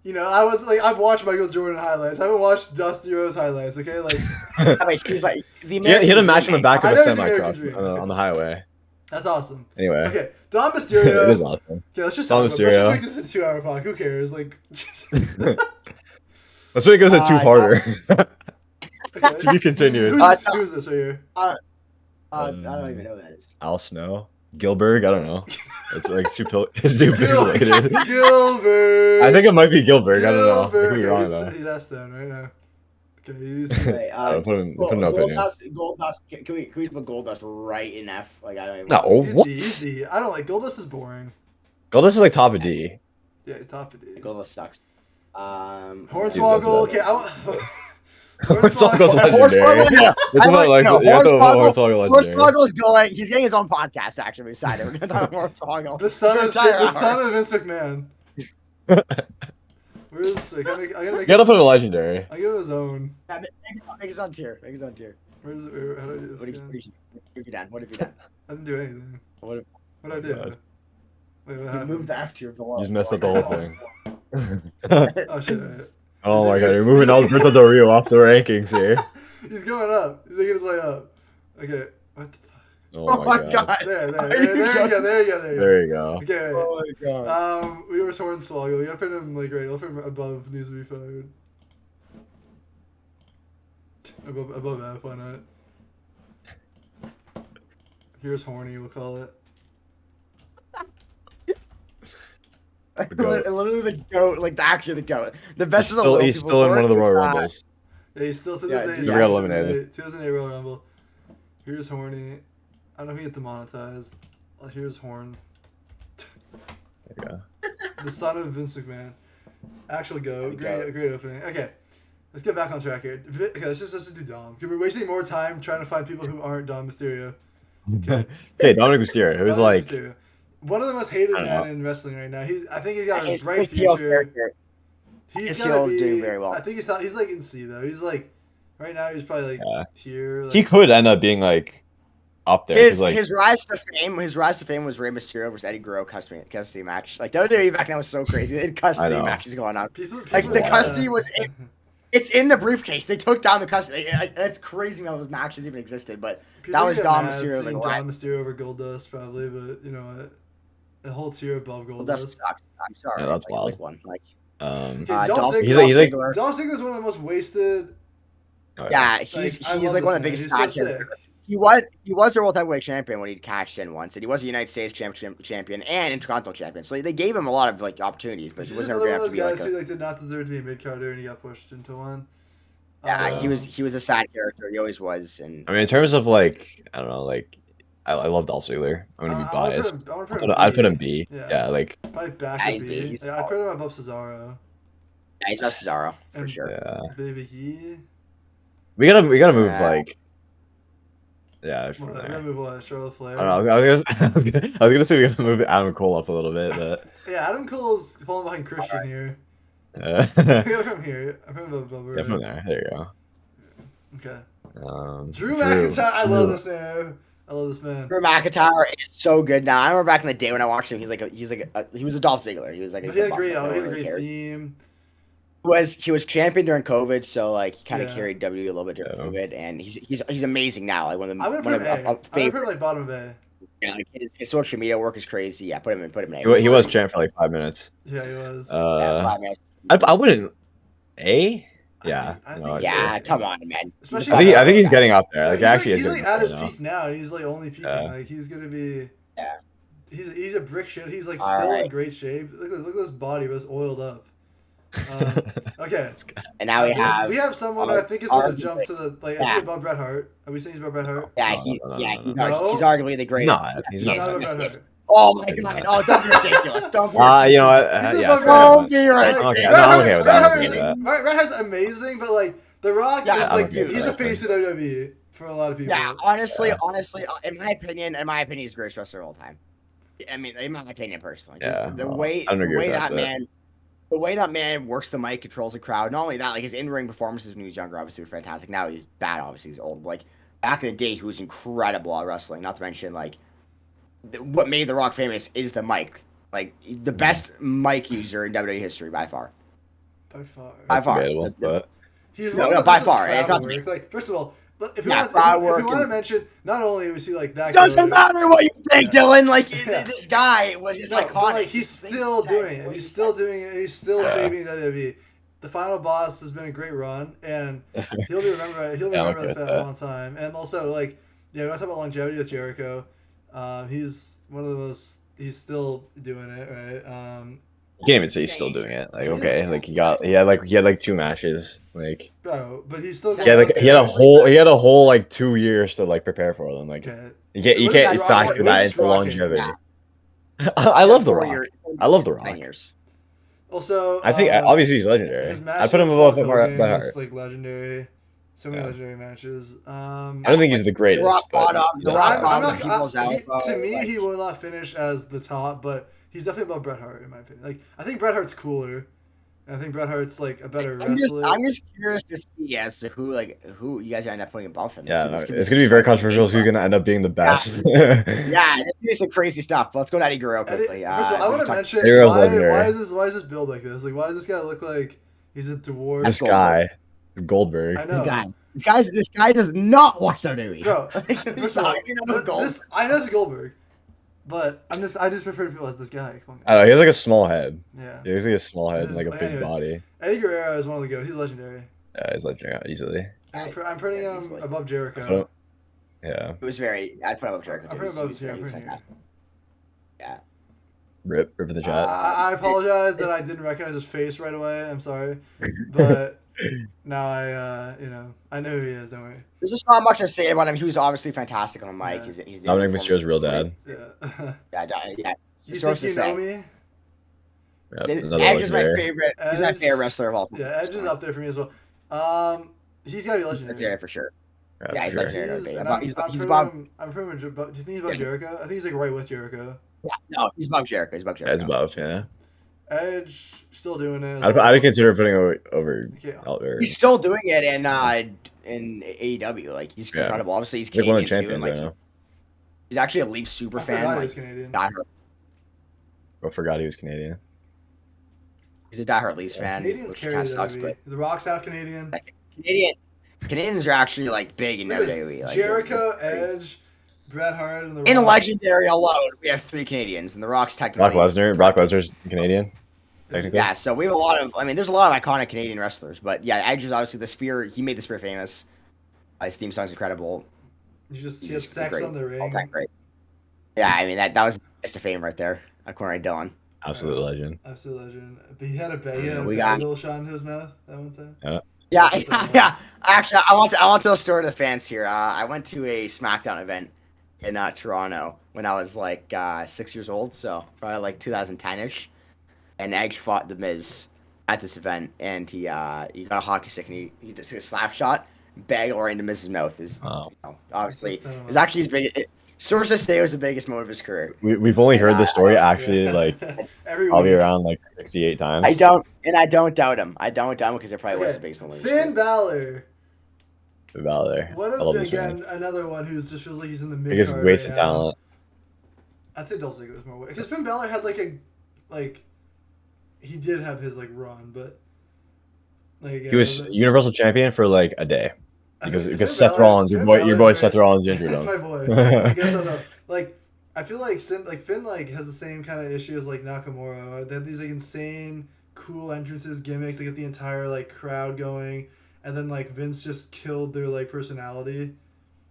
You know, I was like, I've watched Michael Jordan highlights. I haven't watched Dusty Rhodes highlights. Okay, like. He's like the he had a match on the back of a semi truck on the highway. That's awesome. Anyway. Okay, Dom Mysterio. It is awesome. Okay, let's just Dom Let's Mysterio. just make this a 2-hour podcast. Who cares? Like. Let's make this a two-parter. To be continued. Who's this right here? I don't even know who that is. Al Snow. Gilbert, I don't know. It's like it's too pixelated. Gilbert. I think it might be Gilbert. I don't know. I could be wrong he's, though. He's S-Down right now. Okay, he's. Wait, put him no opinion. Goldust. Can we put Goldust right in F? Like I don't even. No, what? He's D. I don't like Goldust. Is boring. Goldust is like top of D. Yeah, he's top of D. Goldust sucks. Hornswoggle. Okay, Hornswoggle's legendary. Yeah, Hornswoggle Hornswoggle's going. He's getting his own podcast actually beside him. We're gonna talk about Hornswoggle. The son of Vince McMahon. Where's I gotta make gotta put him legendary. I give him his own. Yeah, make his own tier. Make his own tier. How do I do this? What have you done? What have you done? I didn't do anything. What did I do? God. Wait, what you happened? moved the F tier below. You just messed up the whole thing. Oh shit! Oh my god, you're moving Alberto Del Rio off the rankings here. He's going up. He's making his way up. Okay. What the fuck? Oh my god. There you go. There you go. Okay. Oh my god. We were Hornswoggle. We gotta put him like right. We'll put him above needs to be fired. Above F, why not? Here's horny. We'll call it. Literally the goat, like actually the goat. The best He's still in one of the Royal Rumbles. Yeah, he's still to this day. He got eliminated. 2008 Royal Rumble. Here's horny. I don't know if he get demonetized. Here's horn. There you go. The son of Vince McMahon. Actual goat. Great opening. Okay. Let's get back on track here. Okay, let's just do Dom. We're wasting more time trying to find people who aren't Dom Mysterio. Okay, Dominic Mysterio, who's like Mysterio. One of the most hated men in wrestling right now. I think he's got a bright future. He's gonna be doing very well. I think he's like in C though. He's like right now he's probably like here. Like, he could end up being like up there. His like, rise to fame was Rey Mysterio versus Eddie Guerrero custody match. Like WWE back then was so crazy. They had custody matches going on. Like the custody was it's in the briefcase. They took down the custody. That's crazy how those matches even existed. But that was Dom Mysterio. Like Dom Mysterio over Goldust probably, but you know what? The whole tier above Goldust. Sucks. I'm sorry. Yeah, that's wild. One. Like, Dolph Ziggler's one of the most wasted. Yeah, he's like one of the biggest stars. He was a world heavyweight champion when he cashed in once, and he was a United States champion and Intercontinental champion. So they gave him a lot of like opportunities, but he was never gonna have to be like. Who did not deserve to be a mid carder, and he got pushed into one. Yeah, he was a sad character. He always was. And I mean, in terms of like, I don't know, like. I love Dolph Ziggler. I'm gonna be biased. I'd put him B. Yeah, like. Probably back at B. I'd put him above Cesaro. Yeah, he's above Cesaro for sure. Yeah. Baby he. We gotta move like. Yeah. We gotta move what? Charlotte Flair. I don't know. I was gonna say we gotta move Adam Cole up a little bit, but. Yeah, Adam Cole's falling behind Christian here. We gotta come here. I put him above. Yeah, from there. There you go. Okay. Drew McIntyre. I love this man. I love this man. Drew McIntyre is so good now. I remember back in the day when I watched him, he was a Dolph Ziggler. He was like he had a great theme. He was champion during COVID, so like he kind of carried WWE a little bit during COVID, and he's amazing now. Like one of the I would put him like bottom of A. Yeah, like his social media work is crazy. Yeah, put him in A. He was champ for like 5 minutes. Yeah, he was. 5 minutes. I wouldn't A. Yeah. Come on, man. I think he's getting up there. Like he's like at his peak now, and he's like only peaking. Like he's gonna be. Yeah. He's a brick shit. He's like still in great shape. Look at this body, but it's oiled up. Okay. And now we have someone I think is gonna jump to the like. Is he above Bret Hart? Are we saying he's above Bret Hart? Yeah, he's arguably the greatest. He's not. Oh my god! Oh, don't be ridiculous! Don't be you know what? Don't be ridiculous. Okay, I'm okay with that. Red Hart's amazing, but like The Rock is like he's the face of WWE for a lot of people. Yeah, honestly, in my opinion, he's the greatest wrestler of all time. I mean, in my opinion, personally, the way that man works the mic, controls the crowd. Not only that, like his in-ring performances when he was younger, obviously were fantastic. Now he's bad, obviously he's old. But, like back in the day, he was incredible at wrestling. Not to mention, like what made The Rock famous is the mic. Like the best mic user in WWE history by far. By far. He's by far. It's not like first of all. If we want to mention, not only was he like that, doesn't matter what you think, Dylan. Like this guy was just iconic. Like he's still doing it. He's still doing it. He's still saving WWE. The Final Boss has been a great run, and he'll be remembered. He'll be remembered for a long time. And also, like, we want to talk about longevity with Jericho. He's one of the most. He's still doing it, right? You can't even say he's still doing it. Like, okay, like he had 2 matches, like. Bro, but he's still. He had a whole like 2 years to like prepare for them. Like, you can't factor that into longevity. Yeah. I love The Rock. I love The Rock. 10 years. Also, I think obviously he's legendary. I put him above Bret Hart. Like legendary. So many legendary matches. I don't think he's the greatest. Rock bottom. But To me, he will not finish as the top, but he's definitely above Bret Hart in my opinion. Like I think Bret Hart's cooler. And I think Bret Hart's like a better wrestler. I'm just curious to see as to who you guys end up putting above him. Yeah, it's gonna be very controversial. Who's gonna end up being the best? Yeah, this is some crazy stuff. But let's go to Eddie Guerrero quickly. First of all, I want to mention why is this build like this? Like, why does this guy look like he's a dwarf? This guy, Goldberg. I know. This guy does not watch WWE. Bro, first of all, I know it's Goldberg, but I just refer to people as this guy. Come on, I know he has like a small head. Yeah, he has like a small head and like a big body. Eddie Guerrero is one of the go. He's legendary. Yeah, he's legendary easily. I'm putting him above Jericho. Yeah. It was very. I'd put him above Jericho. I'm putting him above Jericho. Yeah. Rip in the chat. I apologize that I didn't recognize his face right away. I'm sorry, but now I know who he is. Don't worry. There's just not much to say about him. He was obviously fantastic on the mic. Yeah. He's Dominic Mysterio's real dad. Yeah. Yeah. You think you know me? Edge is my favorite. He's my favorite wrestler of all time. Yeah, Edge is up there for me as well. He's got to be legendary. Yeah, for sure. Yeah, he's legendary. He's above. I'm pretty much. Do you think he's above Jericho? I think he's like right with Jericho. Yeah, no, he's above Jericho. He's above Jericho. Yeah, he's above. Yeah. Edge still doing it. I'd consider putting over. He's still doing it in AEW. Like he's incredible. Obviously, he's Canadian too, and like he's actually a Leafs super fan. Forgot he was Canadian. I forgot he was Canadian. He's a diehard Leafs fan. Canadians carry kind of sucks, but the Rock's half Canadian. Canadians are actually like big in WWE. Like, Jericho, Edge, Bret Hart, and the Rock. In legendary alone, we have 3 Canadians, and the Rock's technically. Brock Lesnar's Canadian. Technically. Yeah, so we have a lot of. I mean, there's a lot of iconic Canadian wrestlers, but yeah, Edge is obviously the spear. He made the spear famous. His theme song's incredible. He has sex great. On the ring. Okay, great. Yeah, I mean that was just a fame right there. According to Dylan. Absolute legend. Absolute legend. But he had a bagel shot into his mouth that one time. Yeah. Actually, I want to tell a story to the fans here. I went to a SmackDown event in Toronto when I was like 6 years old, so probably like 2010-ish. And Edge fought The Miz at this event, and he got a hockey stick and he just took a slap shot, bagel right into Miz's mouth. Obviously, it's actually his biggest. Sources say it was the biggest moment of his career. We've only heard the story like probably around like 68 times. I don't doubt him. I don't doubt him because it probably was the biggest moment. Finn Balor. What again? Another one who's just feels like he's in the mid. Biggest waste of talent. I'd say Dolph Ziggler was more because Finn Balor had he did have his run, but he was Universal Champion for like a day. Because Seth Rollins, your boy Seth Rollins injured him. My boy. I guess I know. I feel like Finn has the same kind of issue as Nakamura. They have these insane cool entrances, gimmicks, get the entire crowd going, and then Vince just killed their personality.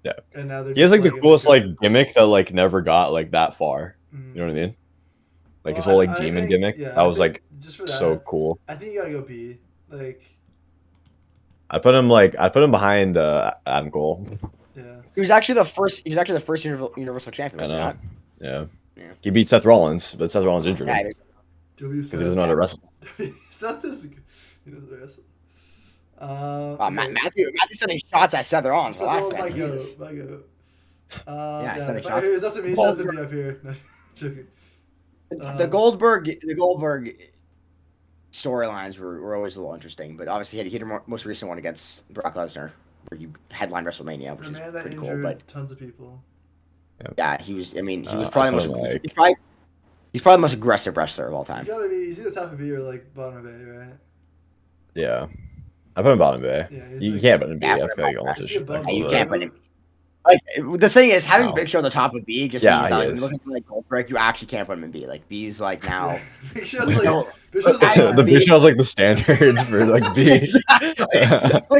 Yeah. And now he has the coolest gimmick that never got that far. Mm-hmm. You know what I mean? His whole demon gimmick. Yeah, that was just for that, so cool. I think you gotta go B. I put him behind Adam Cole. Yeah. He was actually the first Universal Champion, was he not? Yeah. He beat Seth Rollins, but Seth Rollins injured him. Because he doesn't know how to wrestle. Seth is he doesn't wrestle. Matthew's sending shots at Seth Rollins. Seth Rollins my goat. It's up to me. Seth to be up here. The Goldberg storylines were always a little interesting, but obviously he had a most recent one against Brock Lesnar, where he headlined WrestleMania, which is pretty cool. But tons of people. Yeah, he was. I mean, he was probably he's probably the most aggressive wrestler of all time. He's either top of B or bottom of A, right? Yeah, I put him bottom of A. Yeah, you can't put him B. That's almost you can't put him. The thing is, having Big Show at the top of B just means when you're looking for Goldberg, you actually can't put him in B. B's now. Big Show's the Big Show's the standard for B.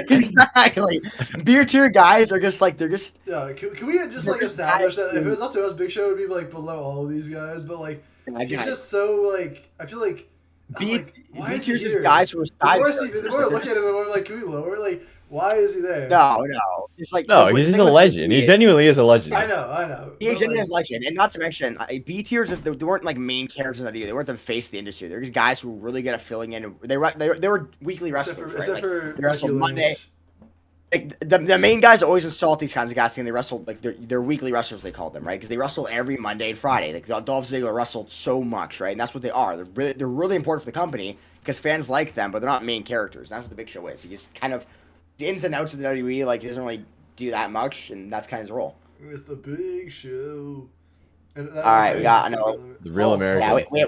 Exactly. B tier guys are just they're just. Yeah, can we just establish that if it was up to us, Big Show would be below all of these guys, but he's just so I feel B tier's just guys who are side. The more I look at him, the more can we lower why is he there? No. It's he's a legend. He genuinely is a legend. I know. He genuinely is a legend, and not to mention, B tiers they weren't main characters in that either. They weren't the face of the industry. They're just guys who were really good at filling in. They were weekly wrestlers. Except for they wrestled Monday. Like the main guys always insult these kinds of guys, and they wrestle like they're weekly wrestlers, they call them, right? Because they wrestle every Monday and Friday. Like the Dolph Ziggler wrestled so much, right? And that's what they are. They're really important for the company because fans like them, but they're not main characters. That's what the Big Show is. He just kind of the ins and outs of the WWE. Like he doesn't really do that much, and that's kind of his role. It's the Big Show. And All right, we got the real American. Yeah, we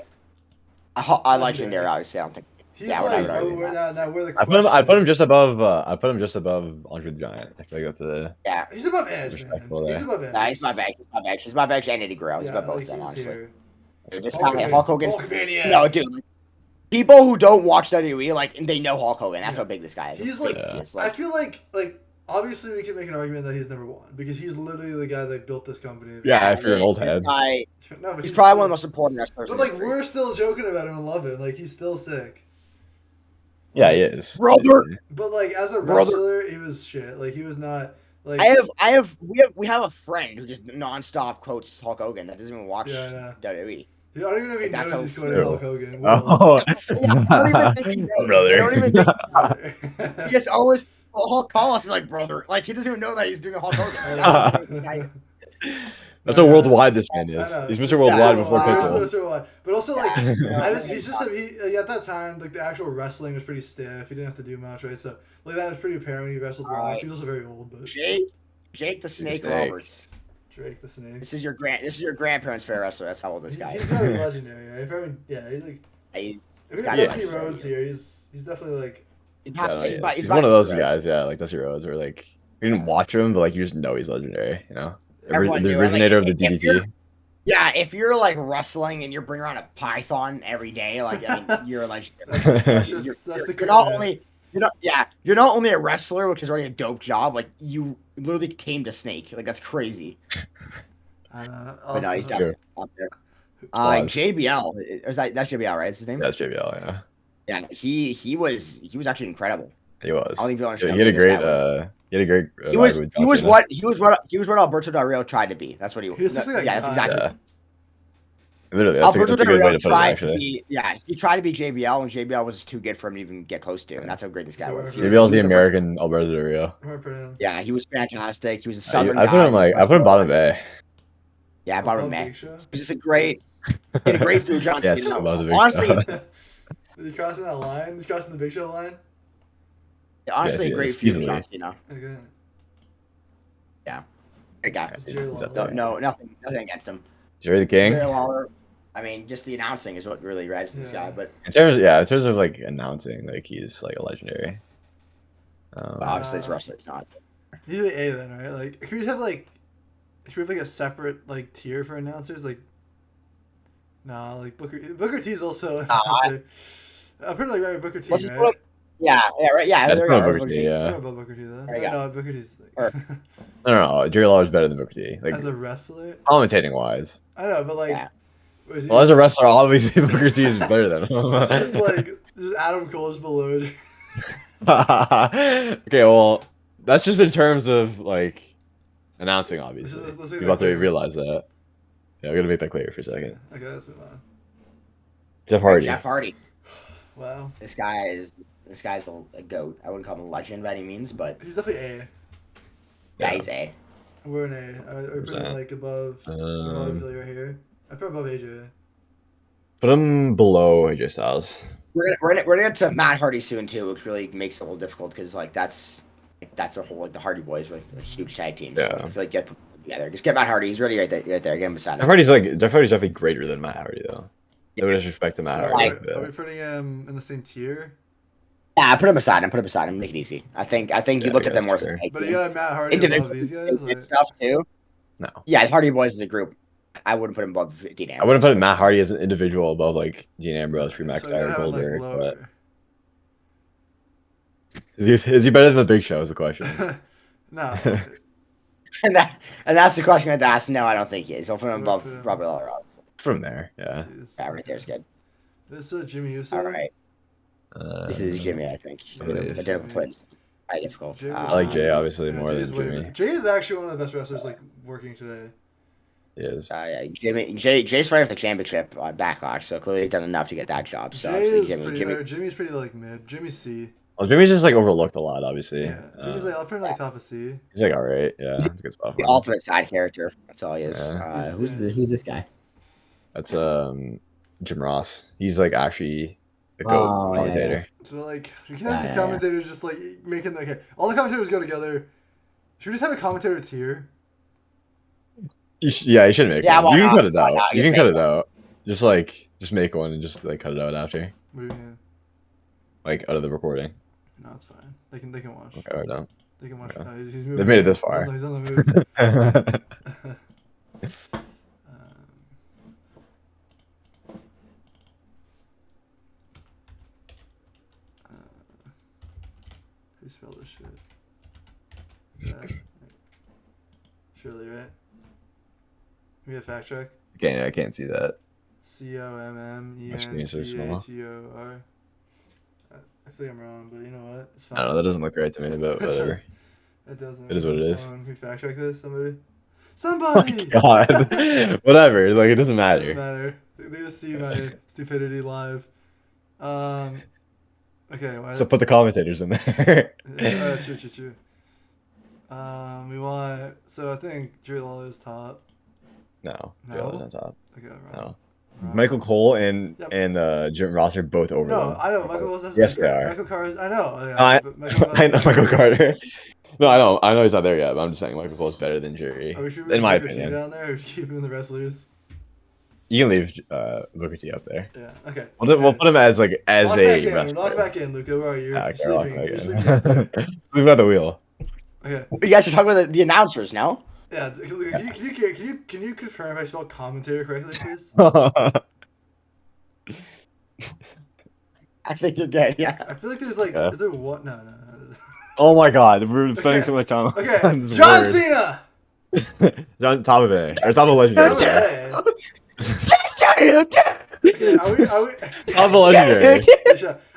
I legendary. Obviously, I don't think. He's yeah, like, we're the I put him just above. I put him just above Andre the Giant. I feel like that's a. Yeah. He's above Edge, man. He's above Edge. Nah, he's my bag. He's my bag. And Eddie Guerrero. He's got both of them, honestly. Dude, this guy, Hulk Hogan. Hulkamania. No, dude. People who don't watch WWE, like, they know Hulk Hogan. That's how big this guy is. He's like, I feel like obviously we can make an argument that he's number one because he's literally the guy that built this company. Yeah, if you're an old head. He's probably one of the most important wrestlers. But like, we're still joking about him and love him. Like, he's still sick. Yeah, he is. Brother. But like, as a wrestler, he was shit. Like, he was not. Like, we have a friend who just nonstop quotes Hulk Hogan that doesn't even watch WWE. I don't even know if he knows he's quoting Hulk Hogan. Oh, I don't even think he knows. Brother. I don't even think he just always Hulk call us like brother. Like he doesn't even know that he's doing a Hulk Hogan. That's how worldwide this man is. He's Mr. Worldwide before Pitbull. Mr. Worldwide. But also, like, he's just at that time, like, the actual wrestling was pretty stiff. He didn't have to do much, right? So, like, that was pretty apparent when he wrestled Rock. He was also very old, but Jake the Snake Roberts. Drake the Snake. This is your grandparents' favorite wrestler. That's how old this guy is. He's very legendary, right? Probably, he's like. He's got Dusty Rhodes here. He's definitely like. He's one of those guys, like Dusty Rhodes, where like you didn't watch him, but like you just know he's legendary, you know. The originator of the DDT. Yeah, if you're like wrestling and you're bringing around a python every day, like I mean, you're like you're not only a wrestler, which is already a dope job. Like you literally tamed a snake. Like that's crazy. I know. But no, he's definitely up there. JBL, that's JBL, right? That's his name. That's JBL, yeah. Yeah, he was actually incredible. He was. I don't even understand. He had a great. He was what Alberto Del Rio tried to be. That's what he was. That's exactly. Yeah. Literally, that's Alberto a good way to put it. Actually, he tried to be JBL, and JBL was too good for him to even get close to, and that's how great this guy was. JBL's the American Alberto Del Rio. Yeah, he was fantastic. He was a Southern guy. I put him bottom A. Yeah, bottom A. He was just he had a great food, John. Yes, honestly. Is he crossing that line? He's crossing the Big Show line? Yeah, honestly, yes, great feud, John Cena. Okay. Yeah. Great guy. No, nothing against him. Jerry the King? Jerry Lawler. I mean, just the announcing is what really rises this guy. But in terms of like announcing, like he's like a legendary. Obviously, it's wrestling. Not. He's an A then, right? Like, should we have like a separate like tier for announcers? Like, nah, like Booker T's also an announcer. I'm pretty like right with Booker T, right? Yeah, right. Yeah, that's Booker T. Yeah. I don't know about Booker T though. No, Booker T's like. No. Jerry Lawler's better than Booker T. Like as a wrestler. Commentating wise. I know, but like. Yeah. Well, as a wrestler, obviously Booker T is better than him. It's just like this Adam Cole's below. Okay, well, that's just in terms of like announcing. Obviously, you have to realize that. Yeah, I'm gonna make that clear for a second. Okay, that's been fine. Jeff Hardy. Jeff Hardy. Wow. This guy's a goat. I wouldn't call him a legend by any means, but he's definitely A. Yeah, he's A. We're an A. I put him like above right here. I put him above AJ. Put him below AJ Styles. We're gonna get to Matt Hardy soon too, which really makes it a little difficult because like that's a whole like the Hardy Boys were a huge tag team. So I feel like get together. Just get Matt Hardy. He's ready right there. Get him beside him. Jeff Hardy's definitely greater than Matt Hardy though. No disrespect to Matt Hardy. Are we putting him in the same tier? Yeah, put him beside him. Make it easy. I think you look at them more. But you got Matt Hardy above these guys. Like... stuff too. No. Yeah, the Hardy Boys as a group. I wouldn't put him above Dean Ambrose. I wouldn't put Matt Hardy as an individual above like Dean Ambrose, Drew McIntyre, Goldberg. But is he better than the Big Show? Is the question. No. and that's the question I had to ask. No, I don't think he is. I'll put him above Robert Lawler. From there, yeah. Yeah, right there's good. This is Jimmy Uso. All right. This is Jimmy, I think. Identical twins. Very difficult. I like Jay obviously more than Jimmy. Jay is actually one of the best wrestlers like working today. He is. Yeah, Jay's fighting for the championship Backlash, so clearly he's done enough to get that job. So Jimmy's pretty like mid. Jimmy's C. Jimmy's just like overlooked a lot, obviously. Yeah, Jimmy's like, I'll put him like top of C. He's like alright, yeah, that's a good spot for The him. ultimate side character. That's all he is. Yeah. Who's this guy? That's Jim Ross. He's like actually a GOAT commentator. Yeah. So like, you can't have these commentators just like making okay. All the commentators go together. Should we just have a commentator tier? You should make Yeah, one. You can cut it out. Not? You can cut it out. Just make one and just like cut it out after. What do you mean? Like out of the recording. No, it's fine. They can watch. Okay, or no. They can watch. Okay. No, he's moving. They've made it this far. He's on the move. How do you spell this shit? That, Surely, right? Give me a fact check. Okay, I can't see that. COMMENTATOR. I feel like I'm wrong, but you know what? It's fine. I don't know. That doesn't look right to me, but whatever. It doesn't. It is what it is. Can we fact check this? Somebody! Oh God. Whatever. Like, it doesn't matter. Doesn't matter. They just see my stupidity live. Okay. So put the commentators in there. True. We want. So I think Jerry Lawler's top. No. No? Lawler's not top. Okay, wrong. No. Michael Cole and Jim Ross are both over No, them. I know. Michael Cole's Yes, they are. Michael Carter. I know. Yeah, I know Michael Carter. No, I know he's not there yet, but I'm just saying Michael Cole's better than Jerry. Are we sure in my Booker T opinion. down there, or keep him in the wrestlers? You can leave Booker T up there. Yeah. Okay. We'll put him as Lock a wrestler. Lock back in, Luca. Where are you? Okay, You're sleeping up there. Leave him at the wheel. Okay. You guys are talking about the announcers now. Yeah. Luca, can you confirm if I spelled commentator correctly, please? I think you're good. Yeah. I feel like there's like, is there what? No. Oh my God, we're spending so much time. Okay. On this John word. Cena. John, top of it, or top of legendary. Okay. Are we? Top of legendary.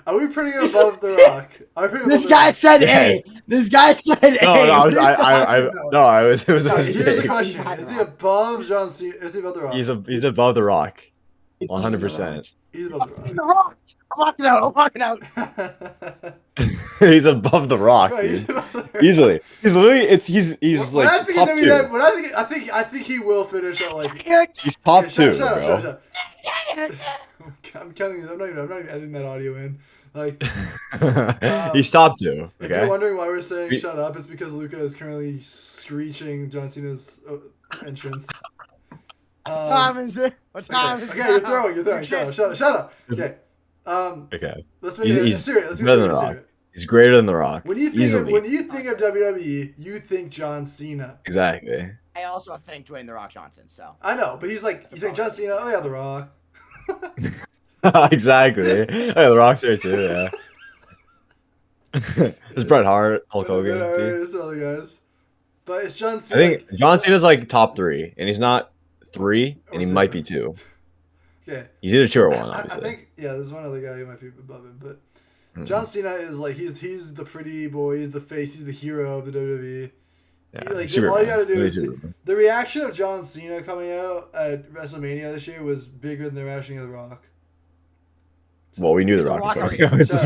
Are we putting him above The Rock? This guy said A. This guy said A. No, it was a Here's the mistake. question: is he above John Cena? Is he above The Rock? He's above the Rock, 100%. He's above The The Rock. I'm walking out. He's above the Rock, Right, he's dude. above The Rock. Easily, he's literally he's When like I think top of two. WWE, when I think he will finish at like. He's top Okay, two, shut bro. up. I'm counting these. I'm not even editing that audio in. Like, He's top two. if you're Okay. wondering why we're saying shut up, it's because Luca is currently screeching John Cena's entrance. What time is it? What time is it? Okay, you're throwing. Shut up. Okay. Okay. Let's make He's it serious. Let's get better than the serious Rock. here. He's greater than the Rock. When you think of WWE, you think John Cena. Exactly. I also think Dwayne The Rock Johnson. So I know, but he's like, you think John Cena? Oh yeah, The Rock. Exactly. Oh, the Rock's there too. Yeah. There's Bret Hart, Hulk Hogan. Alright, too. there's other guys, but it's John Cena. I think John Cena's like top three, and he's not three, and he might be two. Okay. He's either two or one, I obviously. think there's one other guy who might be above him, but John Cena is like he's the pretty boy, he's the face, he's the hero of the WWE. Yeah, Like, Superman. all you gotta do Really is Superman. the reaction of John Cena coming out at WrestleMania this year was bigger than the reaction of The Rock. Well, we knew the The Rock was Rock going. already- That's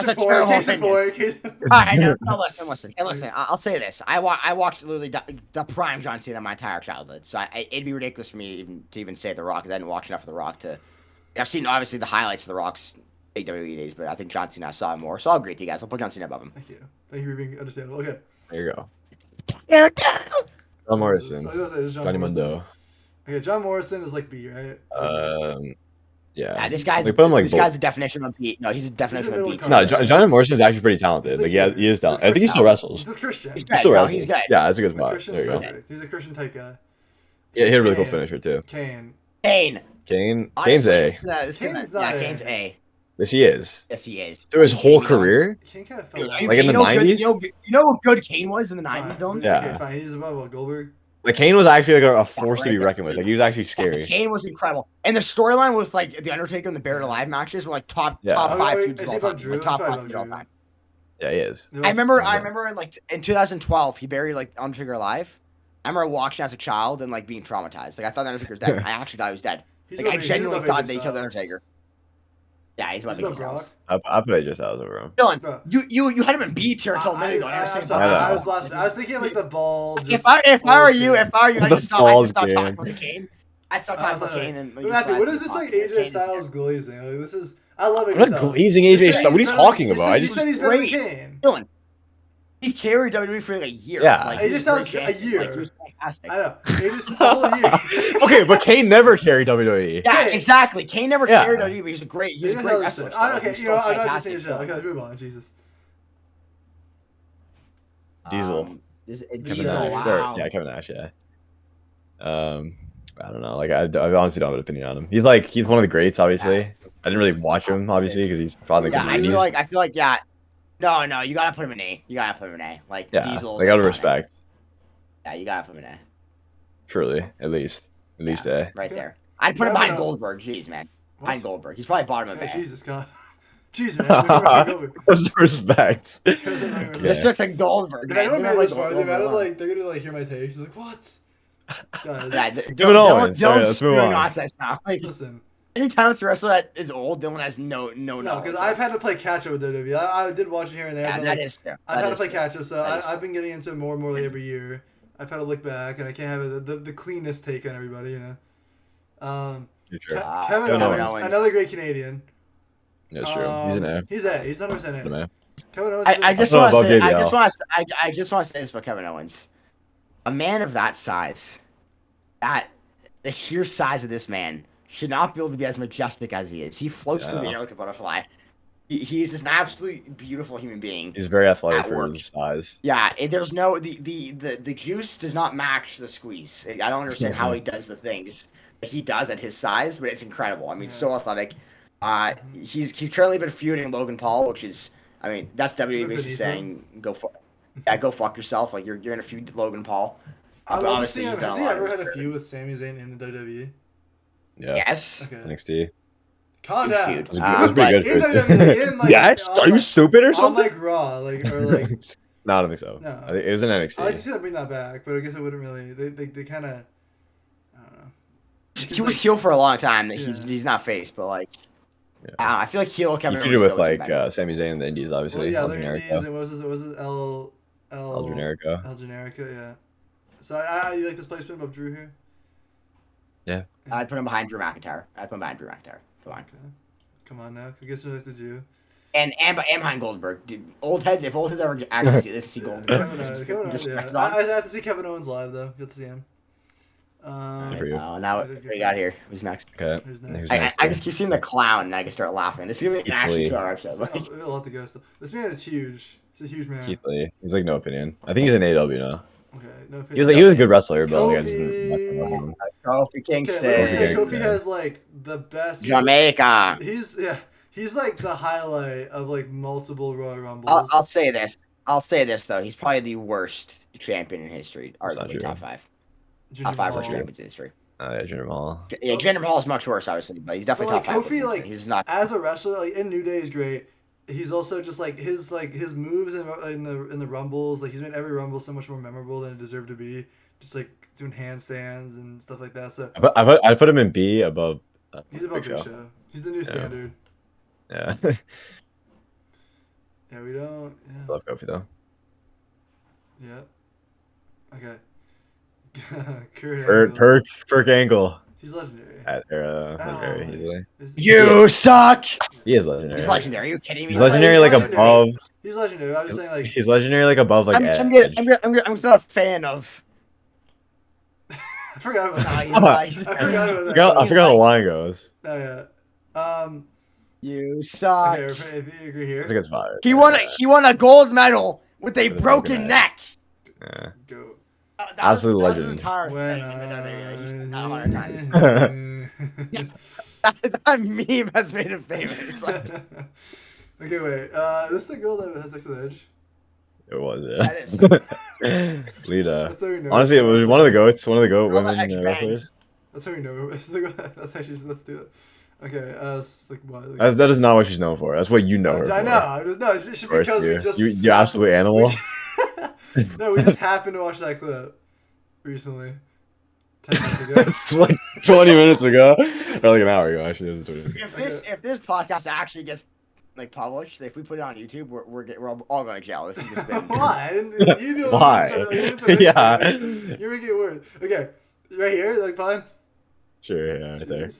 a terrible Case in opinion. point. I know. No, listen. Hey, listen. I'll say this. I watched literally the prime John Cena my entire childhood. So it'd be ridiculous for me to even say The Rock because I didn't watch enough of The Rock to. I've seen obviously the highlights of The Rock's WWE days, but I think John Cena I saw more. So I'll agree with you guys. I'll put John Cena above him. Thank you for being understandable. Okay. There you go. Yeah. John Morrison. I was gonna say it's Johnny Morrison. Mundo. Okay, John Morrison is like B, right? Yeah. This guy's Like, put him like this guy's the definition of a beat. No, he's a definition of a middle beat. card. No, Johnny Morrison is actually pretty talented. Like, he is talented. I think he still wrestles. He's a Christian. He's He still good. No, wrestles. he's good. Yeah, that's a good A spot. Christian There you go. perfect. He's a Christian type guy. Yeah, he had a really cool finisher too. Kane. Kane. Kane's Honestly, A. Kane's not A. Kane's A. Yes, he is. Yes, he is. Through his whole Kane, career. Kane kind of Dude, fell are you Like in the kidding? You know 90s? good- You know what good Kane was in the 90s, don't you? Yeah. Okay, fine. He's above Goldberg. Like, Kane was actually like a force to be right reckoned with. Like, he was actually scary. Kane was incredible, and the storyline with like the Undertaker and the Buried Alive matches were like top Yeah. top Oh, five wait, feuds is of he all above time. Drew? Like, top He's probably five above feuds of all Drew. time. Yeah, he is. I remember like in 2012 he buried like Undertaker alive. I remember watching as a child and like being traumatized. Like I thought the Undertaker was dead. I actually thought he was dead. He's Like I above- genuinely he's above thought they AJ killed the Styles. Undertaker. Yeah, he's about He's AJ above Brock. Styles. I put AJ Styles over him. Dylan, Bro. you had him in B tier until a minute ago. I I was thinking like the bald. if I were you, I'd The just stop bald talking Kane. about the Kane. I'd stop talking about Kane and Matthew, what is this like AJ Styles glazing? Like this is I love AJ I'm not Styles. glazing AJ Styles. What are you talking about? You said he's better than Kane. Dylan, he carried WWE for like a year. Yeah. Like, AJ Styles a year. Like, he was fantastic. I know. AJ a whole year. Okay, but Kane never carried WWE. Yeah, exactly. Kane never carried WWE, but he was a great wrestler. Okay, you know, I'm not just saying shit. Okay, let's move on. Jesus. Diesel. Diesel, wow. Yeah, Kevin Nash, yeah. I don't know. Like, I honestly don't have an opinion on him. He's one of the greats, obviously. Yeah. I didn't really watch him, obviously, because he's probably Yeah, I feel like, yeah. No, you gotta put him in A. You gotta put him in A. Like, yeah, Diesel. like, out of respect. Yeah, you gotta put him in A. Surely, at least A. Right there. I'd put him behind Goldberg. Jeez, man. Behind Goldberg. He's probably bottom of A. Jesus, God. Jeez, man. What's the respect? Respect to Goldberg. If anyone made this far, they're gonna like hear my takes. They're like, what? Guys, Kevin Owens. Sorry, let's move on. Listen. Anytime it's a wrestler that is old, Dylan has no. No, because I've had to play catch up with WWE. I did watch it here and there. Yeah, but that is true. I've had to play catch up, so I've been getting into it more and more every year. I've had to look back, and I can't have the cleanest take on everybody, you know. Kevin Owens, another great Canadian. That's true. He's an A. He's A. He's 100% A. Kevin Owens. I just want to say this about Kevin Owens. A man of that size, the sheer size of this man, should not be able to be as majestic as he is. He floats through the air like a butterfly. He's just an absolutely beautiful human being. He's very athletic for his size. Yeah, there's no the juice does not match the squeeze. I don't understand how he does the things that he does at his size, but it's incredible. I mean, so athletic. He's currently been feuding Logan Paul, which is, I mean, that's WWE basically saying go fuck yourself. Like you're gonna feud Logan Paul. I love to see him. Has he ever had a feud with Sami Zayn in the WWE? Yeah. Yes. Okay. NXT. Calm down. It was pretty good. WWE, Yes? Are you stupid or something? On like Raw, or like. No, I don't think so. No. I think it was in NXT. I like to see them bring that back, but I guess I wouldn't really. They kind of. I don't know. He was heel for a long time. He's not face, but like. Yeah. I feel like heel Kevin Owens. You feuded with like Sami Zayn in the Indies, obviously. Well, yeah, the Indies. And what was it? El Generico. El Generico, yeah. So you like this placement of Drew here? Yeah. I'd put him behind Drew McIntyre. Come on. Okay. Come on now. I guess we have to do. And behind Goldberg. Dude, if old heads ever actually see Goldberg. I have to see Kevin Owens live though. Get to see him. For you. Now what we got here? Who's next? Okay. I just keep seeing the clown and I can start laughing. This is gonna be an action to our episode. We have a lot to go still. This man is huge. He's a huge man. Keith Lee. He's like no opinion. I think he's an AW now. Okay, no opinion. He was a good wrestler, but Kofi Kingston. Kofi has like the best. Jamaica. He's like the highlight of like multiple Royal Rumbles. I'll say this though. He's probably the worst champion in history. Arguably top 5. Top 5 worst champions in history. Yeah, Jinder Mahal. Yeah, Jinder Mahal is much worse, obviously, but he's definitely top 5. Kofi, like, he's not as a wrestler, like in New Day is great. He's also just like his moves in the Rumbles. Like he's made every Rumble so much more memorable than it deserved to be. Just like doing handstands and stuff like that. So I put him in B above. He's above Big Show. He's the new standard. Yeah. Yeah, we don't. Yeah. I love Kofi though. Yeah. Okay. Perk Angle. He's legendary. Legendary easily. You suck. He is legendary. He's legendary. Are you kidding me? He's legendary like above. He's legendary. I was saying like. He's legendary like above like. I'm just not a fan of. I forgot about that. I forgot how the line goes. Oh yeah. You suck. Okay, if you agree here. It's against fire. He won a gold medal with a broken neck. Yeah. Go. Absolute legend. That meme has made him famous. Okay, wait. This is the girl that has sex with Edge? It was, yeah. Lita. That's how we know. Honestly, it was one of the goats, one of the goat women wrestlers. That's how we know. That's actually, let's do it. Okay, like what? That is not what she's known for. That's what you know her for. I know. No, it's just because we just... You absolute animal. No, we just happened to watch that clip recently. 10 minutes ago. It's like 20 minutes ago, or like an hour ago. Actually, it was 20 minutes ago. If this podcast actually gets like published, if we put it on YouTube, we're all going to jail. This has just been Why? You do Why? Yeah. You're making it worse. Okay, right here, like fine. Sure, yeah, right there.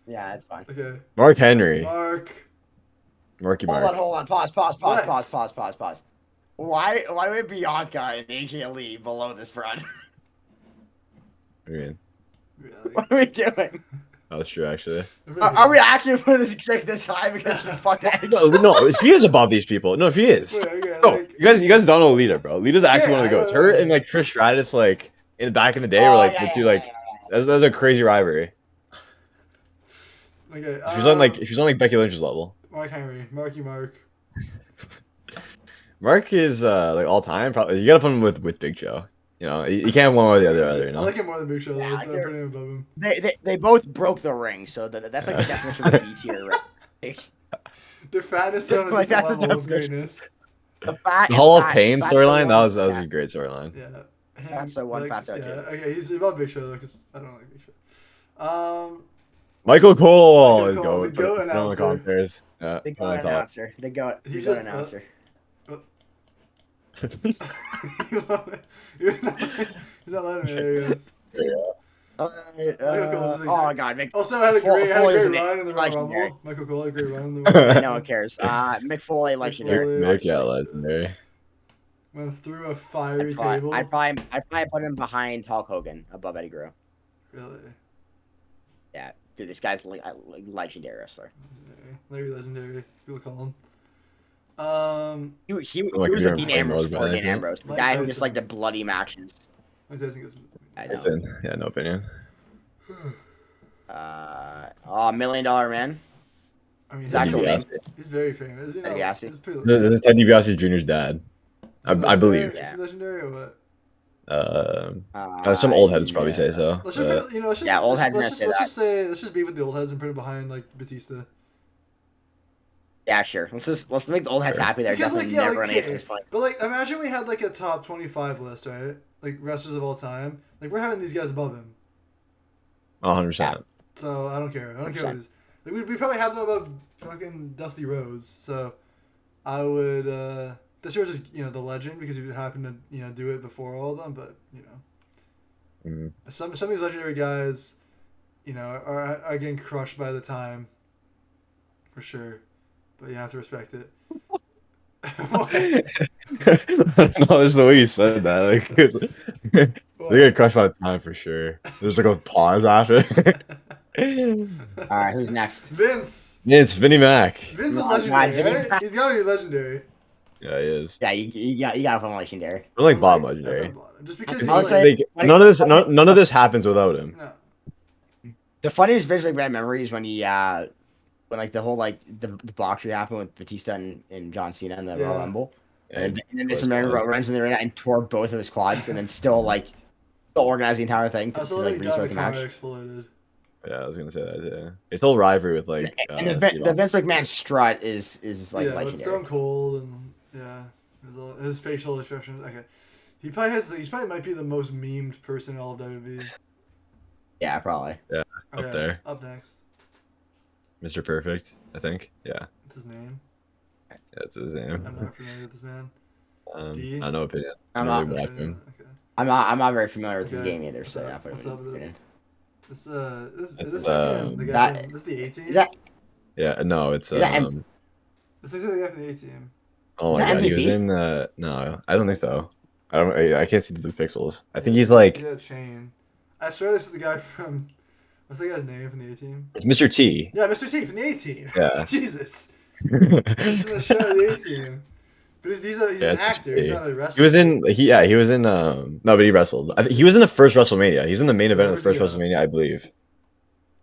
Yeah, that's fine. Okay. Mark Henry. Marky Mark. Hold on. Pause. Why do we have Bianca and AJ Lee below this front? What do you mean? Really? What are we doing? That's true, actually. Are we actually putting this chick this high because she fucked Edge? No, she is above these people. No, she is. Wait, okay, No, like, you guys don't know Lita, bro. Lita's actually one of the I goats. know. Her and like Trish Stratus, like in the back in the day, were like the two like. That's a crazy rivalry. Okay. She's on like Becky Lynch's level. Mark Henry, Mark. Mark is like all time. Probably you gotta put him with Big Show. You know, you can't have one or the other. You know. I like him more than Big Show. Yeah, Though, so I'm putting him above him. They both broke the ring, so that's like the definition of B tier. Right? The fatness on Like, a that's different the level of definition. greatn's. The Hall of Pain storyline. That was a great storyline. Yeah. That's so one, Fatso two. Okay, he's above Big Show though, because I don't like Big Show. Michael Cole is The goat. GOAT announcer. Yeah, The goat announcer. The goat announcer. He's not letting me. There he goes. Oh my God! Also had a great run in the Royal legendary. Rumble. Michael Cole had a great run in the Royal Rumble. No one cares. Mick Foley, legendary. Mick, yeah, legendary. Went through a fiery table. I'd probably put him behind Hulk Hogan, above Eddie Guerrero. Really? Yeah, dude, this guy's like legendary wrestler. Larry Legendary. People call him. He was a Dean Ambrose before Dean Ambrose. The Mike guy who Tyson. just like the bloody matches. Mike Tyson goes. I know. Yeah, no opinion. $1 Million Man. I mean, His actual name. He's very famous. Isn't he? Ted DiBiase. He's pretty Ted DiBiase Jr.'s dad. I believe. Is he legendary or what? Some old heads probably say so. Let's just, old heads. Let's just be with the old heads and put it behind like Batista. Yeah, sure. Let's make the old heads happy. They're Because, definitely like, yeah, never like, gonna get to this point. But like, imagine we had like a top 25 list, right? Like wrestlers of all time. Like we're having these guys above him. 100%. So I don't care. I don't care what it is. Like, we probably have them above fucking Dusty Rhodes. So I would. Dusty Rhodes is the legend because he happened to do it before all of them. But some of these legendary guys, are getting crushed by the time. For sure, but you have to respect it. No, it's the way you said that. Like, they get crushed by the time for sure. There's like a pause after. All right, who's next? Vince. It's Vinnie Mac. Vince is legendary, right? He's got to be legendary. Yeah, he is. Yeah, you got from legendary. I like Bob legendary. Just because none of this happens without him. No. The funniest Vince McMahon memory is when he when like the whole like the boxing happened with Batista and John Cena in the Royal Rumble. And then Vince McMahon runs in the arena and tore both of his quads and then still organized the entire thing to restart the match. Exploded. Yeah, I was gonna say that too. It's whole rivalry with like. And the Vince McMahon strut is like legendary. With Stone Cold and his facial expressions. Okay, he probably might be the most memed person in all of WWE. Yeah, probably. Yeah, up there. Up next. Mr. Perfect, I think. Yeah. What's his name? Yeah, that's his name. I'm not familiar with this man. I have no opinion. I'm not very familiar with the game either, so yeah. What's up with it? Is this the guy from the A-Team? Is that? Yeah, no, it's This looks like the guy from the A-Team. Oh my god, he was in no, I don't think so. I can't see the pixels. I think he's like. Yeah, chain. I swear this is the guy from. What's that guy's name from the A-Team? It's Mr. T. Yeah, Mr. T from the A-Team. Yeah. Jesus. He's in the show of the A-Team. But he's an actor. He's not a wrestler. He was in no, but he wrestled. He was in the first WrestleMania. He's in the main event of the first WrestleMania, I believe.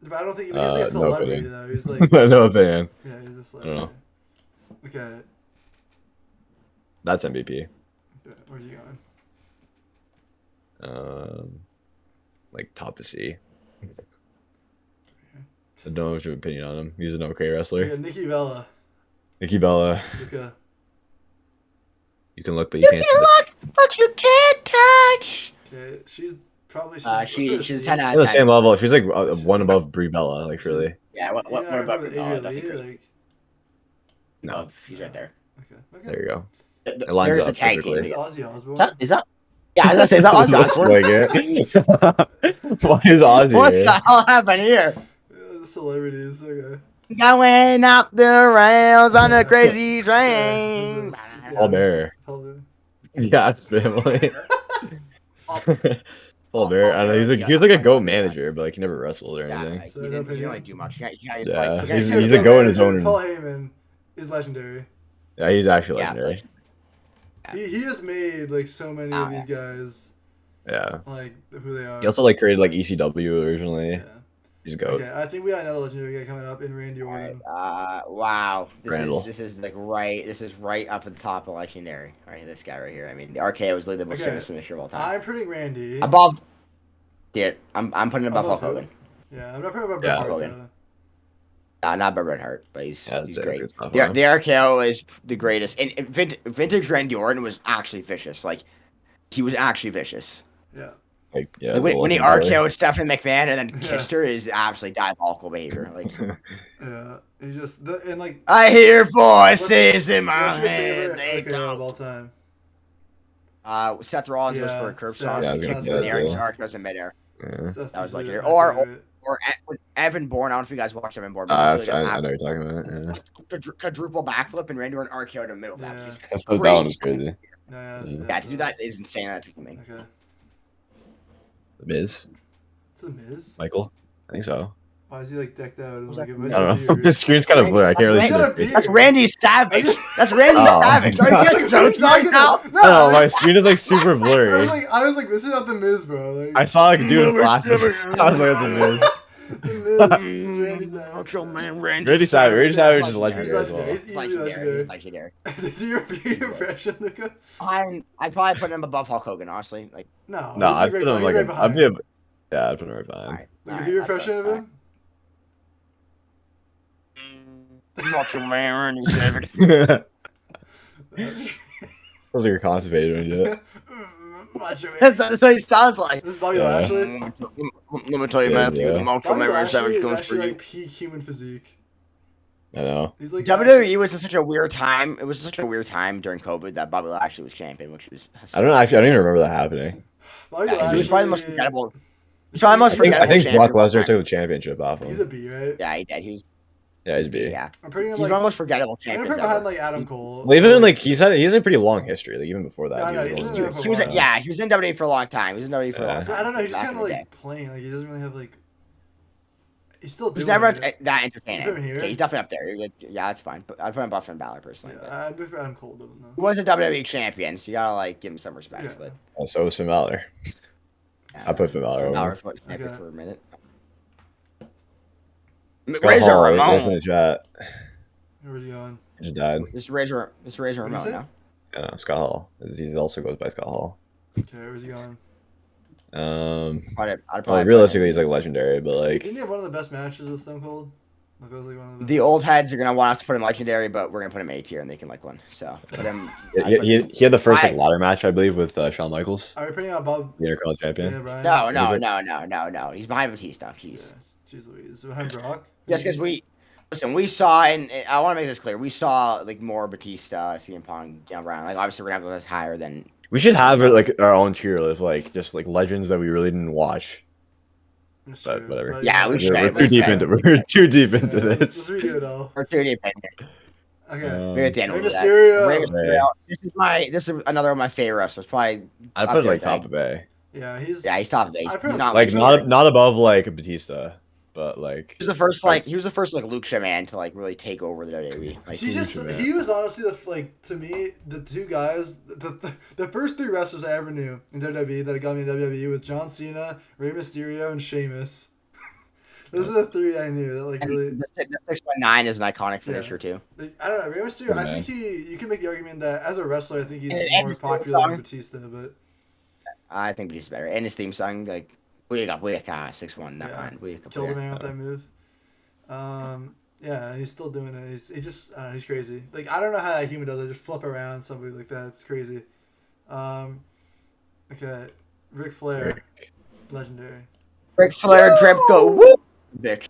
But I don't think he's like a celebrity though. He's like no opinion. Yeah, he's a celebrity. I don't know. Okay. That's MVP. Where's he going? Like top to C. I don't know what's your opinion on him. He's an okay wrestler. Yeah, Nikki Bella. Nikki Bella. Luca. You can look, but you can't. Look, but you can't touch. Okay, she's Probably she's a 10 out On of the 10. same level. She's like one above Brie Bella, like really. Yeah, what about Brie Bella? Like, No, she's right there. Okay. there you go. It lines There's up a tag perfectly. team. Ozzy Osbourne? Is that? Yeah, I was gonna say, is that Ozzy Osbourne? Why is Ozzy What here? the hell happened here? The celebrities. Okay. Going up the rails on a crazy train. Paul Bearer. Yes, family. Paul Bearer. I don't know. He was like a GOAT manager, but like he never wrestled or anything. Like, he didn't really do much. Yeah, He's a GOAT in his own. Paul Heyman is legendary. Yeah, he's actually legendary. He has made like so many of these guys. Yeah. Like who they are. He also like created like ECW originally. Yeah. He's a GOAT. Okay, I think we got another legendary guy coming up in Randy Orton. Wow. This is like right. This is right up at the top of legendary. Right, this guy right here. I mean, the RKO was literally the most famous finisher of all time. I'm putting Randy above. Yeah, I'm putting him above Hulk Hogan. Yeah, I'm not putting him above Bret Hart. Not Bret Hart, but he's great. The RKO is the greatest. And vintage Randy Orton was actually vicious. Like, he was actually vicious. Yeah. Like, when he RKO'd Stephanie McMahon and then kissed her is absolutely diabolical behavior. Like, yeah, he's just like. I hear voices in my head. They talk all time. Seth Rollins goes for a curb stomp. Yeah, RKO's in midair. Yeah. That was like it. Or Evan Bourne. I don't know if you guys watched Evan Bourne. I know what you're talking about. Yeah. Quadruple backflip and Randy Orton RKO in the middle of that. That one was crazy. Yeah, to do that is insane. That took me. Okay. The Miz. It's the Miz. Michael, I think so. Why is he like decked out? I don't know. His screen's kind of blurry. I can't really see it. That's Randy Savage. That's Randy Savage. Are you guys joking now? No, my screen is like super blurry. I was like, this is not the Miz, bro. Like, I saw like a dude with glasses. I was like, it's the Miz. Randy Savage is legendary as well. He's legendary. Do your impression, Luca? I'd probably put him above Hulk Hogan, honestly. Like, no, I'd put him like I'd put him right behind. Do your impression of him? Randy Savage. Sounds like you're constipated when you do it. That's what he sounds like. This is Bobby Lashley. Let me tell you, Matthew, the Macho Man Randy Savage goes for you. Like peak human physique. I know. He's like WWE was such a weird time. It was such a weird time during COVID that Bobby Lashley was champion, which was. I don't even remember that happening. He was probably the most forgettable. I think Brock Lesnar took the championship off him. He's a B, right? Yeah, he did. He's a B. Yeah. I'm putting him he's one of the most forgettable champions. I'm behind like Adam Cole. Well, even like he has a pretty long history. Like even before that. He was in WWE for a long time. He was in WWE for a long time. I don't know. He's just kind of like playing. Like he doesn't really have like. He's still doing. He's never it. that entertaining. Okay, he's definitely up there. Yeah, that's fine. But I'd put him above Finn Balor personally. Yeah, I'd put Adam Cole though. He was a WWE champion, so you gotta like give him some respect. Yeah. But so was Finn Balor. I put Finn Balor over. For a minute. Razor Ramon. In the chat. Where's he going? He just died. It's Razor Ramon now. Yeah, Scott Hall. He also goes by Scott Hall. Okay, where's he going? Realistically, he's like legendary, but like. Didn't he have one of the best matches with Stone Cold? The old heads are gonna want us to put him legendary, but we're gonna put him A tier, and they can like one. So put him. He had the first like ladder match, I believe, with Shawn Michaels. Are we putting out Bob? The Intercontinental Champion. No. He's behind Batista. Jeez. Jeez Louise. Behind Brock. Yes, because we saw, and I want to make this clear, we saw like more Batista, CM Punk, John Brown. Like obviously we're gonna have those higher than. We should have like our own tier list, like just like legends that we really didn't watch. But whatever. Yeah, we should. We're too deep into this. We're too deep in here. Okay. We're at the end of Mysterio. This is another of my favorite wrestlers. Probably. I'd put like top of A. Yeah, he's top of A. He's not above like Batista. But like he was the first Luke Shaman to like really take over the WWE. Like he was honestly to me the two guys the first three wrestlers I ever knew in WWE that got me in WWE was John Cena, Rey Mysterio, and Sheamus. Those are the three I knew that like really. The 619 is an iconic finisher too. Like, I don't know, Rey Mysterio. I think you can make the argument that as a wrestler, I think he's more popular than Batista, but I think Batista's better. And his theme song like. We got 6-1. That one. Killed the man with that move. Yeah, he's still doing it. He's crazy. Like I don't know how that human does it. Just flip around somebody like that. It's crazy. Okay, Ric Flair. Legendary. Ric Flair, drip, go, whoop, bitch.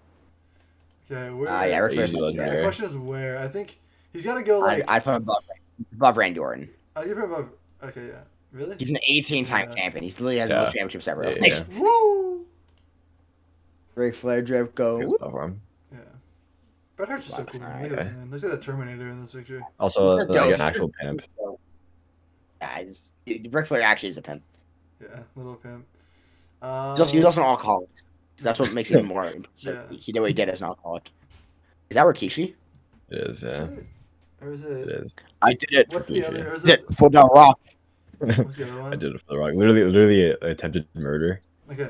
Okay, where? Yeah, Ric Flair's legendary. The question is where. I think he's got to go like. I'd put him above Randy Orton. Oh, you put him above. Okay, yeah. Really? He's an 18-time champion. He literally has the most championships ever. Yeah. Woo! Ric Flair, drip, go. Yeah. Bret Hart's just so cool. Look at that, man. Looks like the Terminator in this picture. Also, like an actual pimp. Yeah, Ric Flair actually is a pimp. Yeah, little pimp. He was also an alcoholic. That's what makes it even more impressive. Yeah. He did what he did as an alcoholic. Is that Rikishi? It is, yeah. Or is it? It is. I did it. What's the other? Or is it for the Rock? What's the other one? I did it for the Rock. Literally attempted murder. Okay.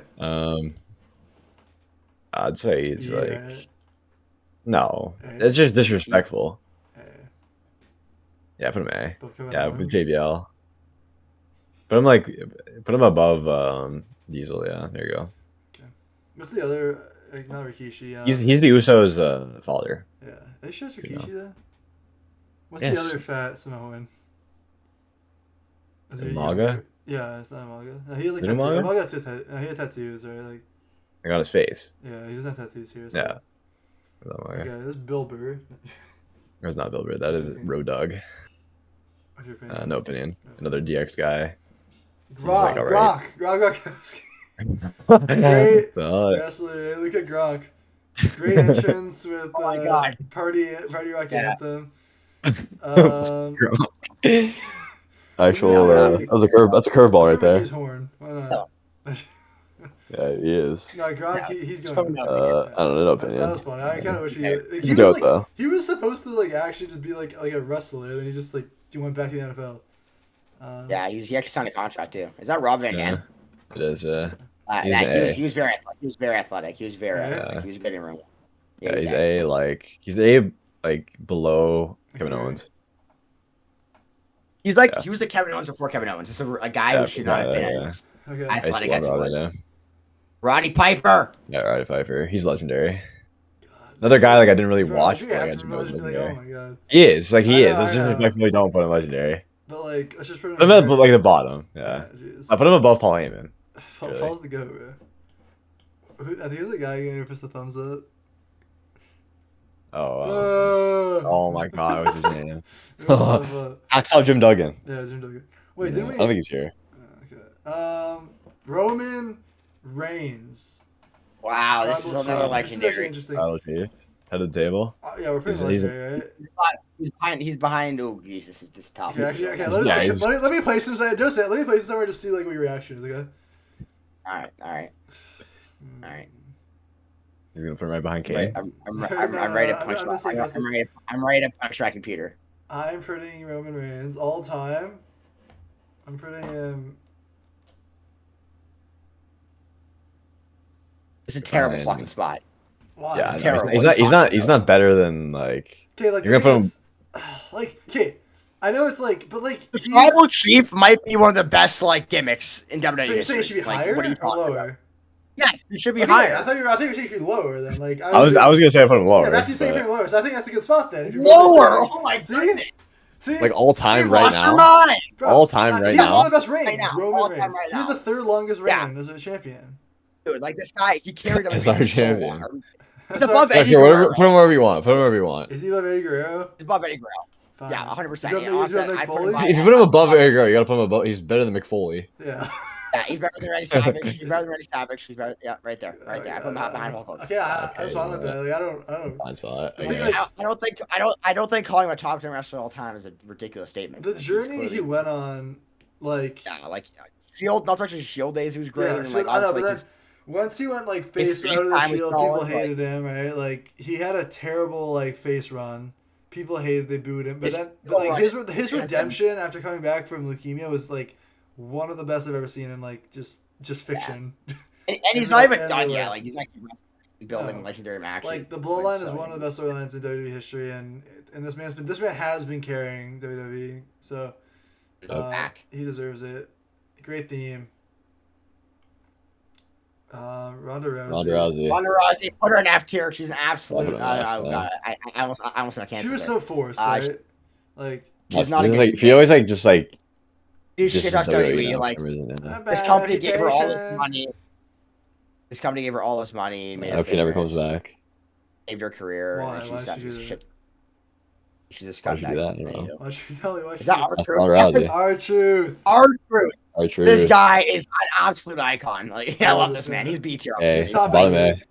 I'd say he's like. No, it's just disrespectful. Yeah, put him A. Yeah, with JBL. Put him above Diesel. Yeah, there you go. Okay. What's the other? Like, not Rikishi. He's the Usos' father. Yeah, are you sure it's Rikishi though? What's the other fat Samoan? Maga? Yeah, it's not Maga. No, he had like Maga? He had tattoos, right? Like. Like on his face. Yeah, he doesn't have tattoos here. So. Yeah. Okay, this is Bill Burr. That's not Bill Burr. That is Road Dogg. What's your opinion? No opinion. Another DX guy. Gronk. Great wrestler. Look at Gronk. Great entrance with Party Rock Anthem. Actual, that's a curveball right there. Horn. Why not? Yeah, he is. No, Gronk, he's going. I don't know, opinion. That was fun. I kind of wish he's good though. He was supposed to like actually just be like a wrestler, then he just like went back to the NFL. Yeah, he actually signed a contract too. Is that Rob Van Dam? It is. He was very athletic. He was very athletic. He was good in ring. Yeah, he's A below Kevin Owens. He's like he was a Kevin Owens before Kevin Owens. Just a guy who should not have been athletic as Roddy Piper. Yeah, Roddy Piper. He's legendary. Another guy I didn't really watch. But I just legendary. Oh my god. He is he is. Let's just respectfully don't put him legendary. But like, let's just put him. Put him at the bottom. Yeah. I put him above Paul Heyman. Paul's the goat, bro. I think it was the guy who puts the thumbs up. Oh my god, what's his name? I saw Jim Duggan. Yeah, Jim Duggan. Wait, didn't we? I don't think he's here. Okay. Roman Reigns. Wow, this is another legendary. Interesting. Head of the table. Yeah, we're pretty legendary, right? He's behind. Oh, Jesus, this is tough. Okay, let me place him. Let me place him somewhere to see like what your reaction is. Okay. All right. He's gonna put him right behind Kane. I'm ready to punch. I'm ready to punch my computer. I'm putting Roman Reigns all time. I'm putting him. It's a terrible fucking spot. Why? Yeah, terrible. He's not better than like. Okay, like you're gonna put him. Like, okay, I know it's like, but like the Tribal Chief might be one of the best like gimmicks in WWE. So you say it should be higher or lower? Yes, it should be higher. I thought you were saying it should be lower then. Like I was gonna say I put him lower. Yeah, Matthew's saying put him lower, so I think that's a good spot then. Lower. Oh my god. See? Like all time right now. All time right now. He's one of the best reigns. Roman Reigns. He's the third longest reign as a champion. Dude, like this guy, he carried him as our champion. So he's above Eddie Guerrero. Put him wherever you want. Is he above Eddie Guerrero? He's above Eddie Guerrero. Fine. Yeah, 100%. If you put him above Eddie Guerrero, you gotta put him above. He's better than McFoley. Yeah. Yeah, he's better than Randy Savage. He's better. Yeah, right there. I put him behind Hulk Hogan. Okay, I'm fine with that. Like, I don't. Fine spot. I don't think calling him a top 10 wrestler of all time is a ridiculous statement. The journey he went on, like Shield, not actually Shield days, he was great. Yeah, and, like, I know, but then once he went like face out of the Shield, people hated him, right? Like he had a terrible like face run. People hated, they booed him, but his redemption after coming back from leukemia was like one of the best I've ever seen in like just fiction. Yeah. And he's not even done yet. Like he's not building legendary matches. Like the Bloodline is one of the best storylines in WWE history, and this man has been carrying WWE, so he deserves it. Great theme. Ronda Rousey, put her in F tier. She's an absolute. I almost can't. She was so forced, right? Like she's not a good. She always like just like. Dude, shit on WWE. Like this company gave her all this money. This company gave her all this money, made I her hope she never famous, comes back. saved her career, Why? and Why she's should she such do a that? shit. She's a Why should she do that? I scumbag. don't know. Anywho. Why should you tell me? Why Is should that you? our That's truth? not reality. Our truth. Our truth. Our truth. This guy is an absolute icon. Like, I love this man. He's B tier. Hey, He's top bottom A. A.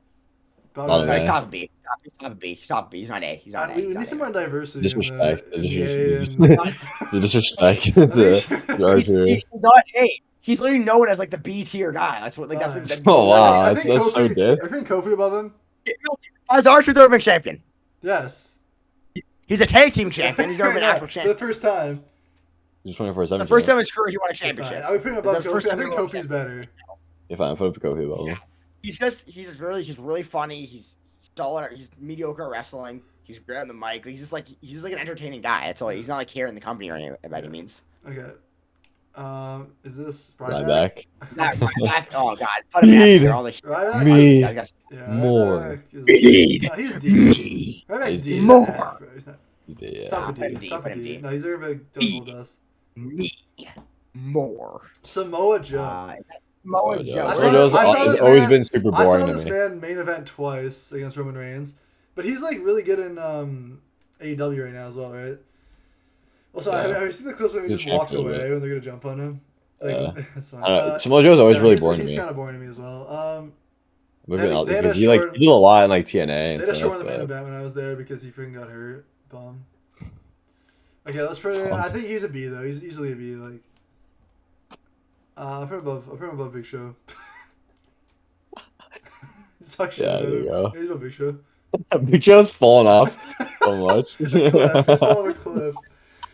Bottom No, A. he's top B. He's top B. He's top B. He's not A. He's not A. We need some more diversity Disrespect. in the A and The disrespect to our truth. He's not A. He's literally known as like the B tier guy. That's what like that's the Oh wow, I think that's so Kofi. good. I think Kofi above him. As our truth urban champion. Yes. He's a tag team champion. He's never been actual For champion. the first time. He's 24/7. The first time in his career he won a Fine. championship. I would put him above The Kofi. first I time think he won a Kofi's better. If I put up Kofi above him. He's really funny. He's solid. He's mediocre at wrestling. He's great on the mic. He's just like an entertaining guy. That's all. He's not like here in the company or anything by any means. Okay. Is this Ryback? Is that Ryback? Oh god, put him in here. All the Ryback? Me. Yeah, More. He's deep. Ryback's deep. More. He's Yeah. top Put him of D, Top put of him D. D. No, he's very big. Double dust. Me. More. Samoa Joe. Samoa Joe. Joe. I saw Samoa Joe's this has always man- been super I saw boring to this me. man main event twice against Roman Reigns, but he's like really good in AEW right now as well, right? Also, Yeah. have you seen the clips when he He's just walks champion, away when they're gonna jump on him? Like, Yeah. that's fine. I don't know. Samoa Joe's always really boring to He's me. kind of boring to me as well. Because they had a he short- did a lot in like TNA They and had a stuff. short in the main But event when I was there because he freaking got hurt. Bum. Okay, let's put him in. I think he's a B though. He's easily a B. Like, I'll put him above Big Show. Talk shit Yeah, about there you him. go. He's no Big Show. Big Show's fallen off so much. He's falling a cliff.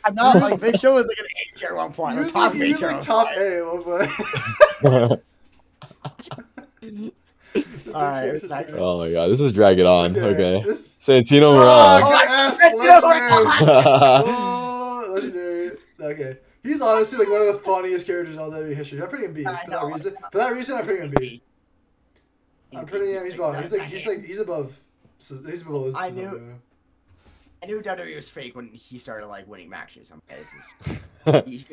I'm not like this show is like an A tier at one point. He Or was top like, B he was tier. like top A at one point. Alright, it's next. Oh my god, this is dragging on. Okay. This... Santino Oh, Morella. good ass Santino legendary. Oh, legendary. Okay. He's honestly like one of the funniest characters in all WWE history. I'm putting him B for that reason. For that reason, I'm putting him B. I'm putting him. He's above. He's above. He's below. This I knew WWE was fake when he started like winning matches. He's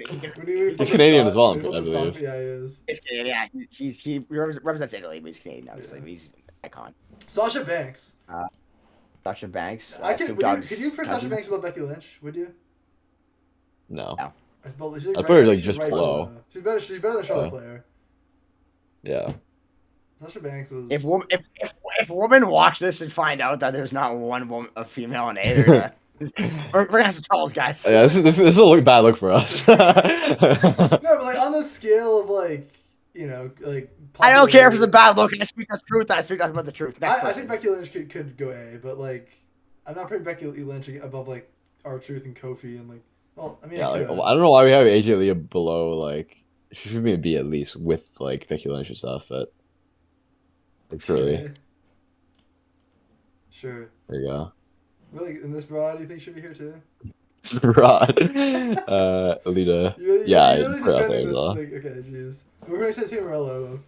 Canadian as well, I believe. Yeah, he is. He's Canadian. Yeah, he represents Italy, but he's Canadian. Obviously, he's an icon. Sasha Banks. Sasha Banks. Could you put Sasha Banks above Becky Lynch? Would you? No. I'd put her like just below. She's better than Charlotte Flair. Yeah. Sasha Banks was. If women watch this and find out that there's not one woman, a female in A, we're gonna have to tell those guys. Yeah, this is a bad look for us. No, but like on the scale of like, you know, like. I don't care if it's a bad look. I speak the truth. I speak nothing but the truth. I think Becky Lynch could go A, but like, I'm not putting Becky Lynch above like R-Truth and Kofi and like. Well, I mean, Yeah, like, I don't know why we have AJ Lee below like. She should be a B at least with like Becky Lynch and stuff, but. Truly. Sure. There you go. Really, in this broad, you think should be here too? It's broad. Alita. Yeah, you're really I put it out there defending as this. well. Like, okay, jeez. We're gonna say Team Morello.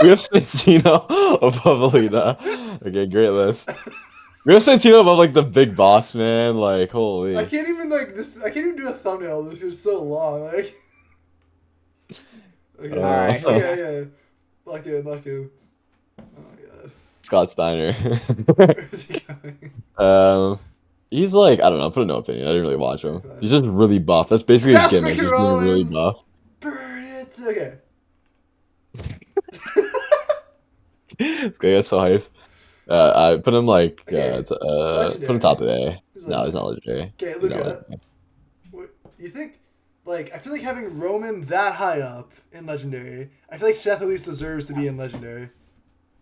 We have Santino above Alita. Okay, great list. We have Santino above like the big boss man. Like, holy. I can't even like this. I can't even do a thumbnail. This is so long. Like. Okay. Alright. Yeah. Lock in. Oh my god. Scott Steiner. Where is he going? He's like, I don't know, put a no opinion. I didn't really watch him. He's just really buff. That's basically his Seth gimmick. He's freaking really Rollins. buff. Burn it. Okay. This guy gets so hyped. I put him like, Okay. put him top of A. No, he's not legendary. Okay, He's look not at legendary. what you think. Like, I feel like having Roman that high up in Legendary, I feel like Seth at least deserves to be in Legendary.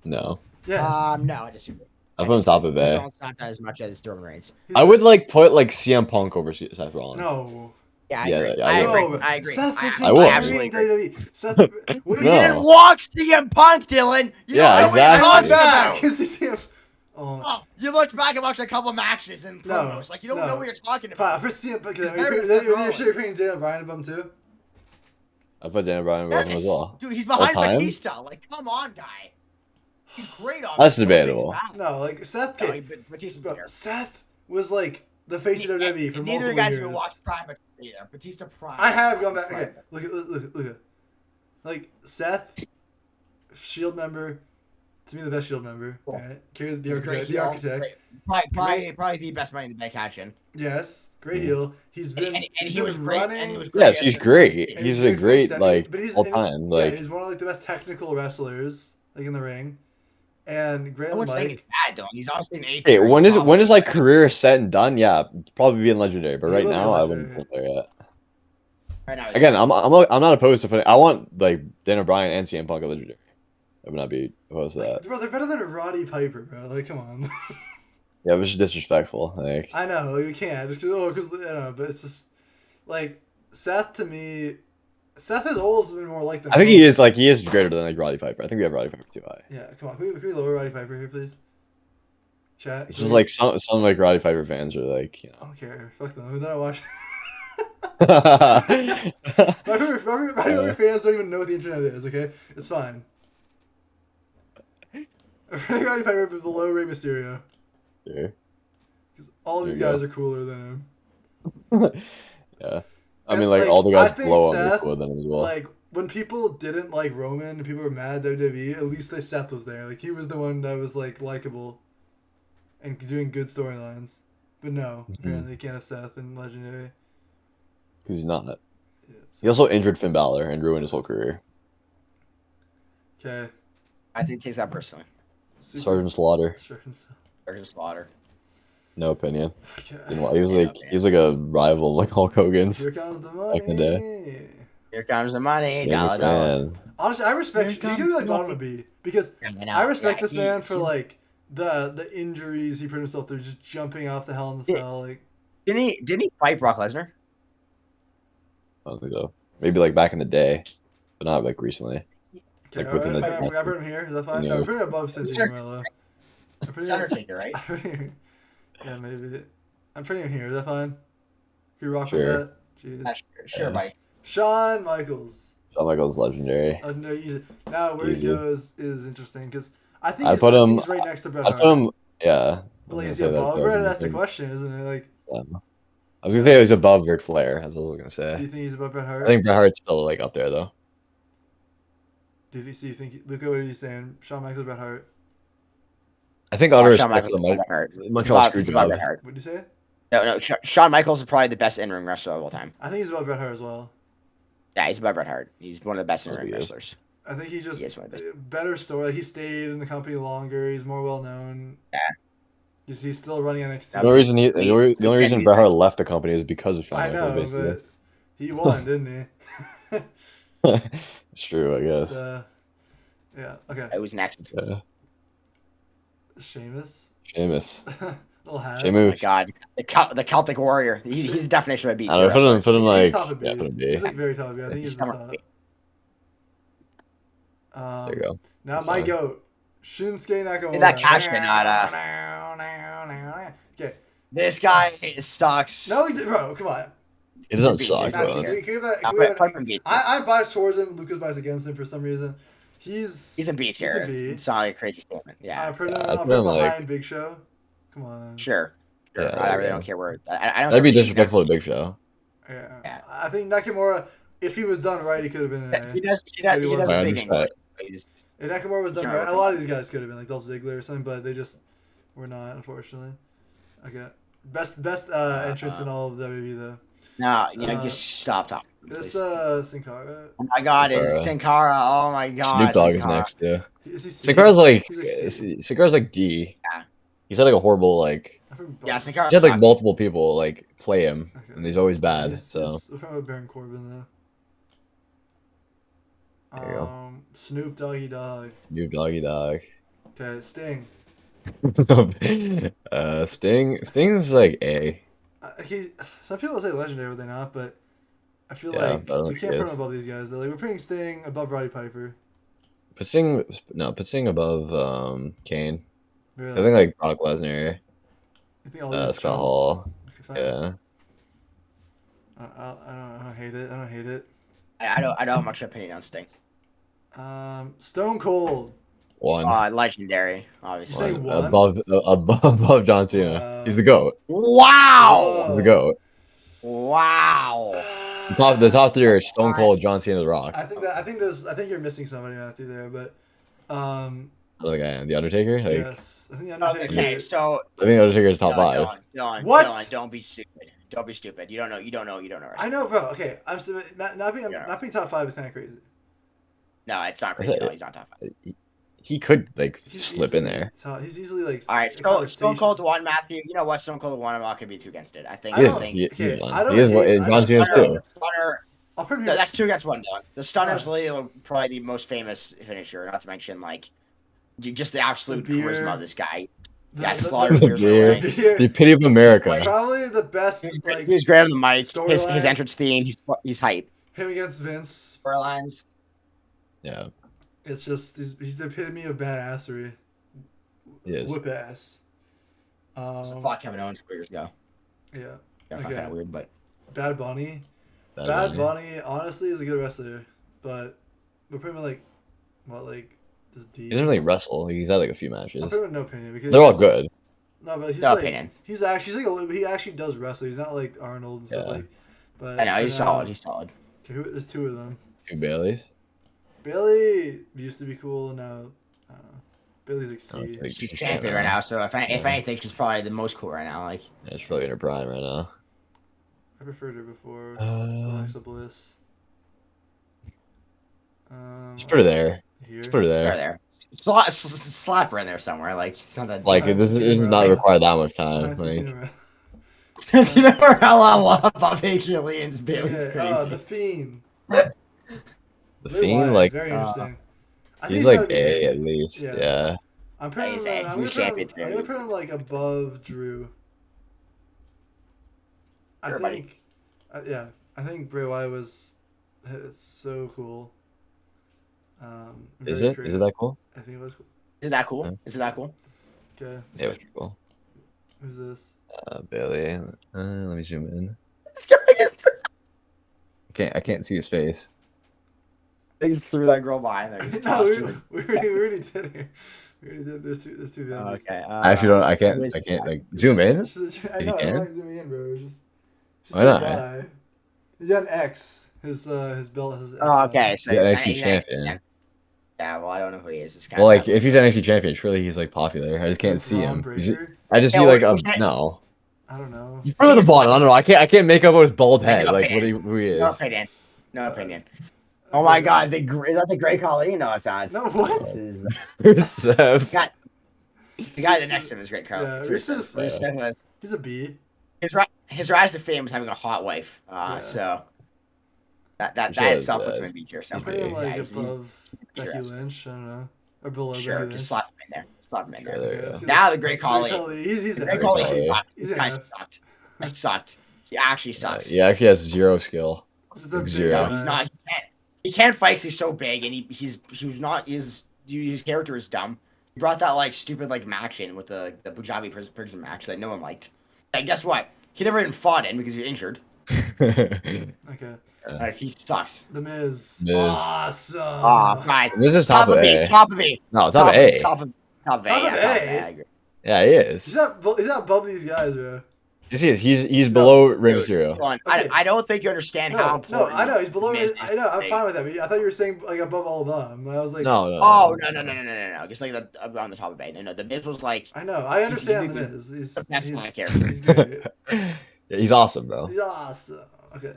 No. Yes. No, I disagree. I put him top of A. It's not as much as Roman Reigns. I would like put like CM Punk over Seth Rollins. No. Yeah, I Yeah, agree. yeah, I I agree. would. I agree. Seth is I would. absolutely agree. WWE. Seth, what You do No. didn't watch CM Punk, Dylan. You Yeah, don't know what you're exactly. talking about. Because he's him. Oh. Oh, you looked back and watched a couple matches and promos. Like, you don't know what you're talking about. For CM Punk, He's better than Seth you're Rollins. sure you're putting Daniel Bryan above him too? I put Dan Bryan above him as well. Dude, he's behind All time? Batista. Like, come on, guy. He's great on That's this. debatable. No, like Seth. No, Okay, Batista's bro, better. Seth was like the face of WWE for Neither of multiple you guys years. even watched Prime Batista either. Batista Prime. I have gone back. Okay, look at like Seth Shield member. To me, the best Shield member. Cool. Right? The architect. Probably the best Money in the Bank action. Yes, great heel. He's been running. And he was great. Yes, he's great. He's a great like all time. Like he's one of like the best technical wrestlers like in the ring. And Grant No one's saying Mike. it's bad, though. He's honestly an A. hey, when is like career set and done? Yeah, probably being legendary. But right now, I wouldn't put there yet. Right now, again, I'm not opposed to putting. I want like Dan O'Brien and CM Punk a legendary. I would not be opposed to that. Bro, they're better than Roddy Piper, bro. Like, come on. Yeah, it was just disrespectful. Like I know you can't just because you know, but it's just like Seth to me. Seth has always been more like the. I think he is greater than like Roddy Piper. I think we have Roddy Piper too high. Yeah, come on. Can we lower Roddy Piper here, please? Chat. This is like some like Roddy Piper fans are like, you I know. don't care. Fuck them. They're not watching. Yeah. Roddy Piper fans don't even know what the internet is. Okay, it's fine. Roddy Piper below Rey Mysterio. Sure. Because all these guys are cooler than him. Yeah. I mean, like all the guys below him are cooler than him as well. Like when people didn't like Roman and people were mad at WWE, at least Seth was there. Like he was the one that was like likable and doing good storylines. But no, apparently you can't have Seth in Legendary. Because he's not. Yeah, so. He also injured Finn Balor and ruined his whole career. Okay. I think he takes that personally. Sergeant Slaughter. Sergeant Slaughter. No opinion. Okay. You know, he was like a rival like Hulk Hogan's. Here comes the money. Back in the day. Here comes the money. Yeah, Dollar. Honestly, I respect. He could be like bottom of B because I respect this man for like the injuries he put himself through, just jumping off the Hell in the Cell. Like, didn't he fight Brock Lesnar? I don't think so. Maybe like back in the day, but not like recently. Okay, Like within I put him here. Is that fine? No, put him above Santino Marella. Undertaker, right? Yeah, maybe. I'm putting him here. Is that fine? Can you rock with Sure. that? Jeez. Sure, buddy. Shawn Michaels. Shawn Michaels legendary. No, easy. Now where he goes is interesting because I think he's right next to Bret Hart. I put him. Yeah. But like, is he above Bret? That's the question, isn't it? Like. Yeah. I was gonna say he's above Ric Flair. That's what I was gonna say. Do you think he's above Bret Hart? I think Bret Hart's still like up there though. Do you think Luca? What are you saying? Shawn Michaels, Bret Hart? I think out of Shawn respect Michaels for is Montreal above Screwjob. Bret Hart. What did you say? No. Shawn Michaels is probably the best in-ring wrestler of all time. I think he's above Bret Hart as well. Yeah, he's above Bret Hart. He's one of the best in-ring wrestlers. I think he just better story. He stayed in the company longer. He's more well known. Yeah. He's still running NXT. The only reason Bret Hart left the company is because of Shawn Michaels. I know, but he won, didn't he? It's true, I guess. Yeah. Okay. It was next. Yeah. Sheamus. Oh my God, the Celtic Warrior. He's the definition of a beat. I don't know, put him like put him B. He's like very top B. I think he's the top. There you go. Now That's my fine. goat, Shinsuke Nakamura. That Cash Canada. Okay. This guy sucks. No, bro, come on. It doesn't suck. I'm biased towards him. Luca's biased against him for some reason. He's a B tier. It's not like a crazy statement. Yeah. I put him behind Big Show. Come on. Sure. Yeah, I really don't care where. I don't. That'd be disrespectful to Big Show. Yeah. I think Nakamura, if he was done right, he could have been. He does speak English. If Nakamura was done right, a lot of these guys could have been like Dolph Ziggler or something, but they just were not, unfortunately. Okay. Best entrance in all of WWE though. No, just stop talking. This Sin Cara. Oh my God, it's Sin Cara. Oh my God. Snoop Dogg is next, yeah. Sin Cara's like D. Yeah. He's had like a horrible like. Yeah, Sin Cara. He's had like multiple people like play him, and he's always bad. So. We're talking about Baron Corbin though. There you go. Snoop Doggy Dogg. Snoop Doggy Dogg. Okay, Sting. Sting's like A. Some people say legendary, but they're not. But I feel Yeah, like we can't put him above these guys. Though. Like we're putting Sting above Roddy Piper. Put Sting above Kane. Really? I think like Brock Lesnar. You think all these Scott Hall. Okay, Yeah. I don't hate it. I don't hate it. I don't have much opinion on Sting. Stone Cold. One. Legendary, obviously. You say one? Above John Cena. He's the GOAT. Wow. He's the GOAT. Wow. The top three are Stone Cold, John Cena, The Rock. I think you're missing somebody, Matthew, there, but Oh, the guy, the Undertaker. Like, yes, I think the Undertaker. Okay, so I think Undertaker is top 5. What? Dylan, don't be stupid. Don't be stupid. You don't know. I know, bro. Okay, I'm not being top 5 is kind of crazy. No, it's not crazy. No, he's not top 5. He could like slip in there. He's easily like. All right, Stone Cold won, Matthew. You know what? Stone Cold won. I'm not gonna be too against it. I think. He is. He He is. John Cena's too. No, that's 2 against 1, Dylan. The Stunner's probably the most famous finisher. Not to mention like just the absolute charisma of this guy. The epitome of America. Probably the best. Like, he was great on the mic. His entrance theme. He's hype. Him against Vince. Storylines. Yeah. It's just he's the epitome of badassery. Yes. Whip ass. So fuck Kevin Owens years ago. Yeah. Yeah, kind of weird, but Bad Bunny. Bad Bunny honestly is a good wrestler, but we're pretty much like, what, like, he doesn't really wrestle. He's had like a few matches. I'm pretty much no opinion because they're all good. No, but he's no like, opinion. He's like he actually does wrestle. He's not like Arnold and stuff like. But I know he's solid. He's solid. Okay, there's 2 of them. 2 Baileys. Bailey used to be cool. Now, I don't know. Bailey's like C. She's champion right now, so if anything, she's probably the most cool right now. Like, yeah, she's probably in her prime right now. I preferred her before Alexa Bliss. Just put her there. Here? Just put her there. Slap her in there somewhere. Like, it's not that. Like, this does not require that much time. Like, you know how long Bob Lee and Bailey's crazy. The Fiend. The Fiend, like, very interesting. He's like A at least. Yeah. I'm gonna put him like above Drew. I think Bray Wyatt it's so cool. Is it? Creative. Is it that cool? I think it was cool. Is it that cool? Yeah. Is it that cool? Okay. Yeah, it was pretty cool. Who's this? Bailey. Let me zoom in. I can't see his face. They just threw that girl behind there. We already did it. We already did. There's two videos. Okay. I actually don't. I can't like zoom in. I know. I'm not zooming in, bro. Just why not? Guy. He's got an X. His belt has. Okay. So yeah, NXT champion. Yeah. Well, I don't know who he is. It's well, like if he's an NXT champion, surely he's like popular. I just can't see him. I just see like a no. I don't know. He's probably the bottom. I don't know. I can't make up his bald head like who he is. No opinion. Oh my God! Is that the Great Khali? No, it's not. No, what? Rusev. The guy that next to him is Great Khali. Yeah, Rusev. He's a B. His rise to fame was having a hot wife. So that itself puts him in B tier. I'm putting him like above Becky Lynch. I don't know, or below Becky Lynch. Just slap him in there. Now the Great Khali. He's Great Khali sucked. This guy sucked. He sucked. He actually sucks. He actually has 0 skill. Zero. No, he's not. He can't fight because he's so big, and he was not his character is dumb. He brought that like stupid like match in with the Punjabi prison match that no one liked. And guess what? He never even fought in because he was injured. Okay. He sucks. The Miz. Awesome. Oh, right. Miz is top of A. Top of A. No, top of A. Top of A. Yeah, he is. He's not above these guys, bro. Yes, he is. He's below Rey Mysterio. Okay. I don't think you understand how important. No, I know he's below. I know. I'm fine with that. But I thought you were saying like above all of them. I was like, no. Oh no. Just like on the top of A. No. The Miz was like. I know. I understand the Miz. He's the best character. He's great. Yeah, he's awesome, bro. He's awesome. Okay.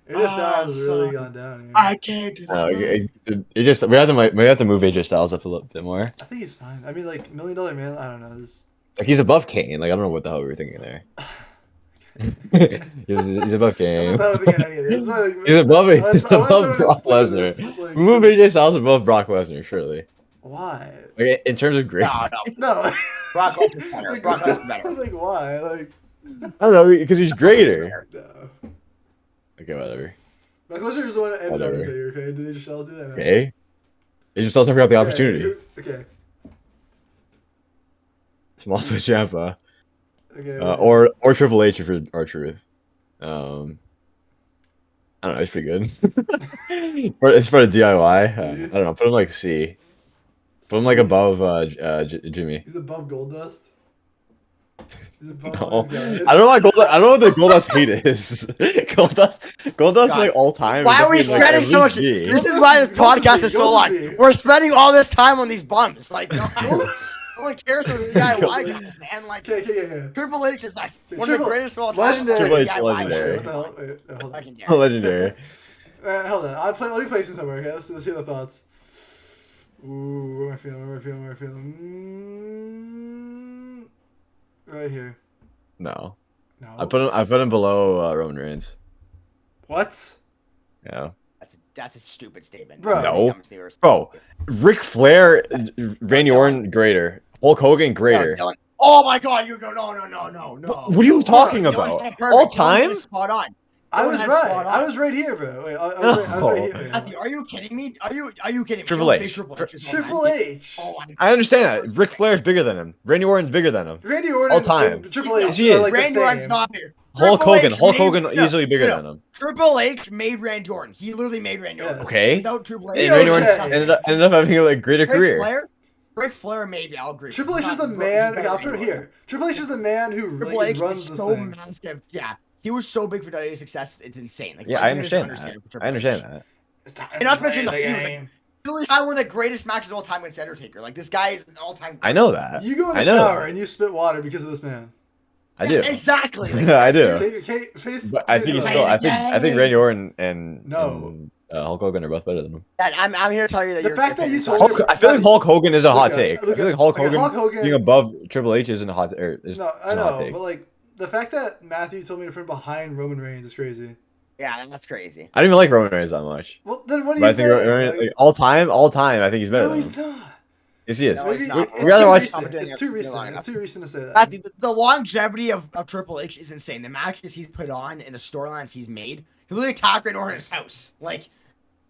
AJ Styles has really gone down here. I can't do that. We have to move AJ Styles up a little bit more. I think he's fine. I mean, like $1 Million Man. I don't know. Like he's above Kane. Like I don't know what the hell we were thinking there. he's above Kane. He's above Brock Lesnar. Move AJ Styles above Brock Lesnar, surely. Why? Like in terms of grade. No. Brock Lesnar's better. Brock Lesnar's better. Like why? Like I don't know because he's greater. No. Okay, whatever. Brock Lesnar is the one that ended Undertaker. Okay, did AJ Styles do that? Okay. AJ Styles never got the opportunity. Okay. Tommaso Ciampa. Okay. Or Triple H for R-Truth. I don't know. It's pretty good. It's for a DIY. I don't know. Put him like C. Put him like above Jimmy. He's above Goldust. No. I don't know why I don't know what the Goldust hate is. Goldust like all time. Why are we spending so much? This is why this podcast is so long. We're spending all this time on these bums. Like, no one cares about the DIY guys, man. Like, Triple H is like one of the greatest of all time. Triple H, legendary. Legendary. Hold on. Let me play some somewhere. Okay, let's hear the thoughts. Ooh, where am I feeling? Right here. No. I put him below Roman Reigns. What? Yeah. That's a stupid statement. Bro. No. Bro. Ric Flair, Randy Orton, greater. Hulk Hogan, greater. No, oh my God! No. What are you talking about? All time? Spot on. I was right. I was right here, bro. Wait, I was right here. Matthew, are you kidding me? Are you kidding me? Triple H. Triple H. Oh, I understand that. Ric Flair's bigger than him. Randy Orton's bigger than him. Randy Orton. All time. Triple H. Like Randy Orton's not bigger. Hulk Hogan easily bigger than him. Triple H made Randy Orton. He literally made Randy Orton. Okay. Without Triple H, and Randy Orton ended up having a greater career. Ric Flair, maybe I'll agree. Triple H is the man. I'll put it here. Triple H is the man who runs this thing. Massive. Yeah. He was so big for WWE's success, it's insane. Like, yeah, I understand that. I understand that. And not to mention he literally had one of the greatest matches of all time against Undertaker. Like, this guy is an all-time. I know that. You go in the shower and you spit water because of this man. I do. Exactly. Like, I do. But I think he's still. I think Randy Orton and Hulk Hogan are both better than him. I'm here to tell you that the fact that you told I feel like Hulk Hogan is a hot take. I feel like Hulk Hogan being above Triple H isn't a hot take. No, I know, but like. The fact that Matthew told me to put him behind Roman Reigns is crazy. Yeah, that's crazy. I don't even like Roman Reigns that much. Well, then what do you say? Like, all time, I think he's better. No, he's not. Yes, he is. No, we rather watch. It's too recent. It's too recent to say that. Matthew, the longevity of Triple H is insane. The matches he's put on and the storylines he's made. He literally attacked Randy Orton in his house. Like,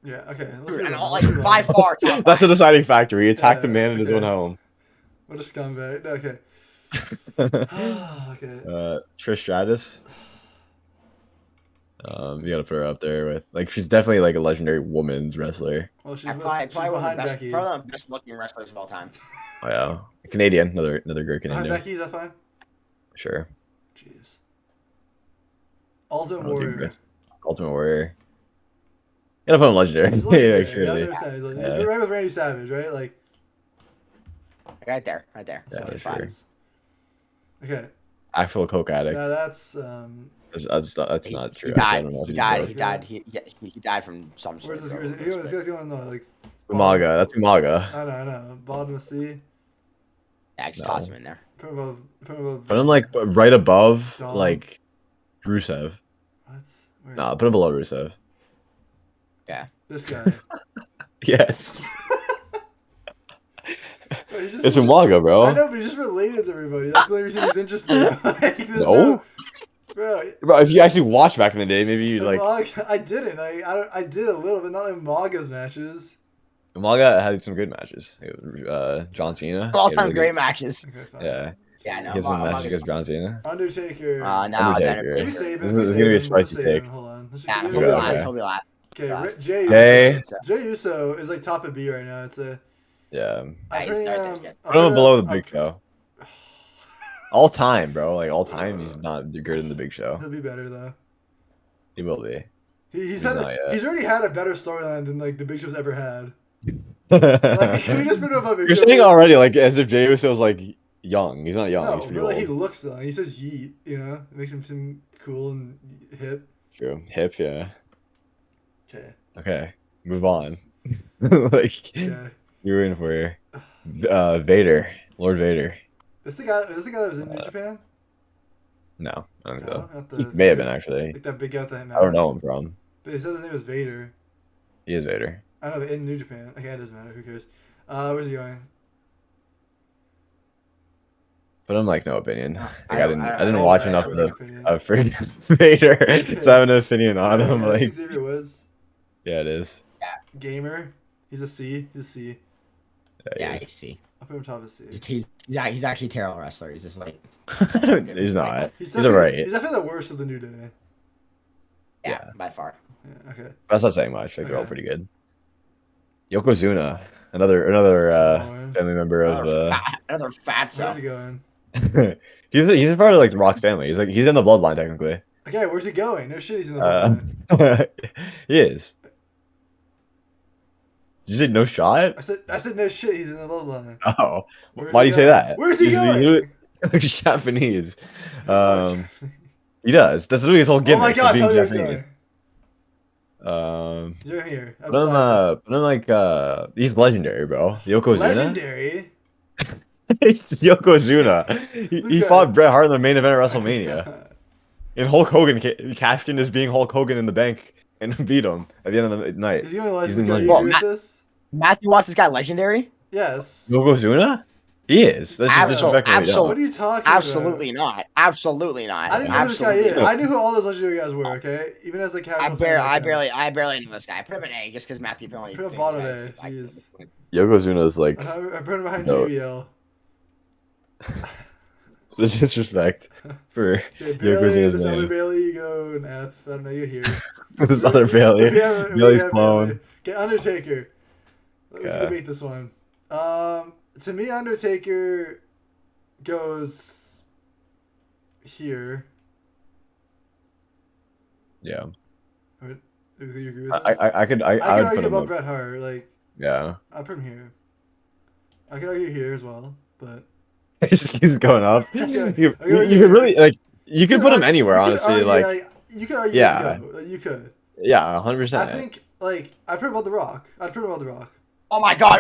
yeah, okay. Like by far. That's a deciding factor. He attacked a man in his own home. What a scumbag. Okay. Okay. Trish Stratus. You gotta put her up there with she's definitely like a legendary women's wrestler. Well, she's probably behind Becky. Probably one of the best looking wrestlers of all time. Oh yeah, Canadian, another great Canadian. Becky, is that fine? Sure. Jeez. Ultimate Warrior. Ultimate Warrior. You gotta put him legendary. He's legendary. Like, surely. He's right with Randy Savage, right? Like. Right there. Yeah, that's sure. Okay. Actual coke addict. No, that's not true. He died from some sort. Where's this guy's going though? Like Umaga. That's Umaga. I know. Bottom of C. Yeah, just toss him in there. Put him like right above like Rusev. What? Nah, put him below Rusev. Yeah. This guy. Yes. It's Umaga, bro. I know, but he's just related to everybody. That's the only reason he's interesting. No. Bro, if you actually watched back in the day, maybe you'd like. I didn't. I did a little, but not like Umaga's matches. Umaga had some good matches. John Cena. All-time great matches. Okay, yeah. Yeah, no. He has some matches against John Cena. Undertaker. Undertaker. Let me save it. This is gonna be a spicy take. Hold on. Yeah, he'll be last. Okay, Jey Uso is like top of B right now. It's a. Yeah. Put him below the Big Show. All time, bro. Like all time, he's not greater than the Big Show. He'll be better though. He will be. He's already had a better storyline than like the Big Show's ever had. Like, can we just put him above Big You're Show? saying already like as if Jey Uso's like young. He's not young. No, he's pretty but like old. he looks young. He says yeet. You know, it makes him seem cool and hip. True. Hip, yeah. Okay. Move on. Like you're waiting for you. Vader. Lord Vader. This the guy that was in New Japan? No, I don't think so. He may have been actually. Like that big guy with the I don't know him from. But he said his name was Vader. He is Vader. I know, but in New Japan. Okay, it doesn't matter. Who cares? Where's he going? But I'm like no opinion. I didn't watch enough of the freaking Vader, so I have an opinion on him. Like Xavier Woods. Yeah, it is. Yeah. Gamer. He's a C. He's a C. Yeah, he's C. I'll put him top of C. He's actually a terrible wrestler. He's just like. He's not. He's alright. He's definitely the worst of the New Day. Yeah, by far. Yeah, okay. That's not saying much. Like they're all pretty good. Yokozuna, another family member of. Another fat. Where's he going? he's part of like the Rock's family. He's in the bloodline technically. Okay, where's he going? No shit, he's in the bloodline. He is. Did you say no shot? I said no shit, he's in the bloodline. Oh, why do you say that? Where's he going? He looks Japanese. He does. That's literally his whole gimmick. Oh my god, being tell me where Japanese. he's going. He's right here. He's legendary, bro. Yokozuna. Legendary. Yokozuna. He fought Bret Hart in the main event of WrestleMania. And Hulk Hogan cashed in as being Hulk Hogan in the bank and beat him at the end of the night. He's going legendary. You agree with this? Matthew wants this guy legendary? Yes. Yokozuna? He is. That's just disrespectful. What are you talking Absolutely not. Absolutely not. I didn't know this guy is. I knew who all those legendary guys were, okay? Even as a casual I barely knew this guy. I put him in A just because Matthew apparently. Put him bottom A. Jeez. Yokozuna is like. I put him behind JBL. The disrespect for Yokozuna's name. This other Bailey, you go an F. I don't know, you're here. This other Bailey. Bailey's clone. Okay, Undertaker. Let's debate this one. To me, Undertaker goes here. Yeah. You agree with that? I could argue about Bret Hart. Like, yeah. I put him here. I could argue here as well, but. He just keeps going up. You could really like. You could put him anywhere, honestly. You could argue. Yeah. You could. Yeah, 100%. I think I put him about the Rock. I'd put him about the Rock. Oh my god,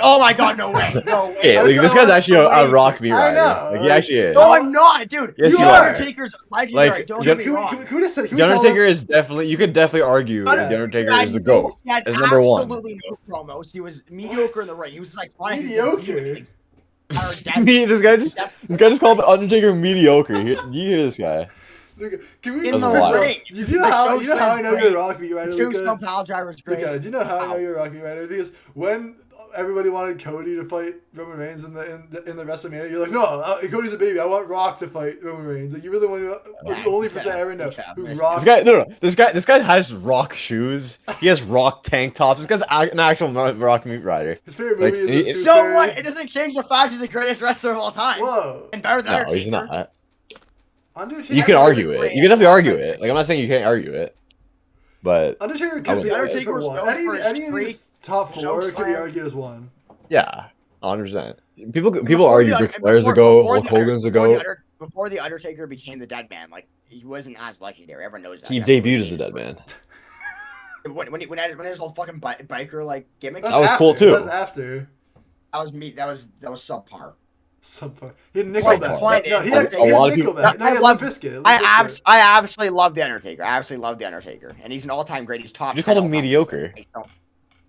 no way. No way. Yeah, like, this guy's actually a Rock meat rider. I know. Like, he actually is. No, I'm not, dude. Yes, you are. Undertaker's legendary. Don't get me wrong. The Undertaker is definitely. You could definitely argue that the Undertaker is the GOAT. As number one. Absolutely no promos. He was mediocre in the ring. He was like mediocre. This guy just called the Undertaker mediocre. Do you hear this guy? Can we in the ring? You know how I know you're a Rock meat rider? Tombstone Pile Driver's great. Do you know how I know you're a Rock meat rider? Because when everybody wanted Cody to fight Roman Reigns in the WrestleMania, you're like, no, Cody's a baby. I want Rock to fight Roman Reigns. Like, you really want to? The only person I ever know who Rock. This guy has Rock shoes. He has Rock tank tops. This guy's an actual Rock meat rider. His favorite movie is so what? It doesn't change the fact he's the greatest wrestler of all time. Whoa. And better than No, Undertaker. he's not. Undertaker. You can argue it. You can definitely argue it. Like, I'm not saying you can't argue it, but Undertaker could be argued for one. Any of these top four could be argued as one. Yeah, 100%. People argue Ric Flair's a GOAT, Hulk Hogan's a GOAT. Before the Undertaker became the Dead Man, like, he wasn't as legendary. Everyone knows that. He debuted as the Dead Man. When his whole fucking biker like gimmick. That was cool too. That was after. That was subpar. He had Nickelback. No, he had Nickelback. No, he had Limp Bizkit. I absolutely love the Undertaker. I absolutely love the Undertaker, and he's an all-time great. He's top. You just called him mediocre.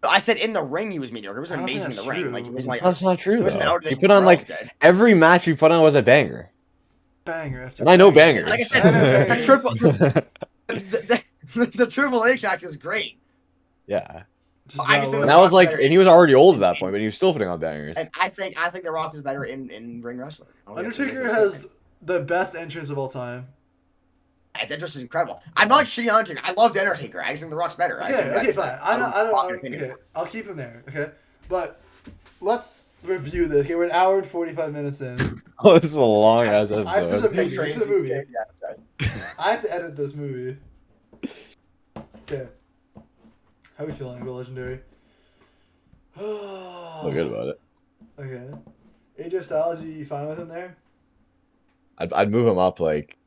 I said in the ring he was mediocre. He was amazing in the ring. Like, he was like. That's not true though. He put on like every match he put on was a banger. Banger after. And I know bangers. Like I said, the Triple H match was great. Yeah. And that was like, and he was already old at that point, but he was still putting on bangers. And I think The Rock is better in ring wrestling. Undertaker has the best entrance of all time. His entrance is incredible. I'm not shitting on Undertaker. I love the Undertaker. I just think The Rock's better. Okay, fine. Okay, I'll keep him there. Okay, but let's review this. Okay, we're an hour and 45 minutes in. Oh, this is a long ass episode. This is a movie. I have to edit this movie. Okay. How are we feeling about Legendary? Feel good about it. Okay. AJ Styles, you fine with him there? I'd move him up like,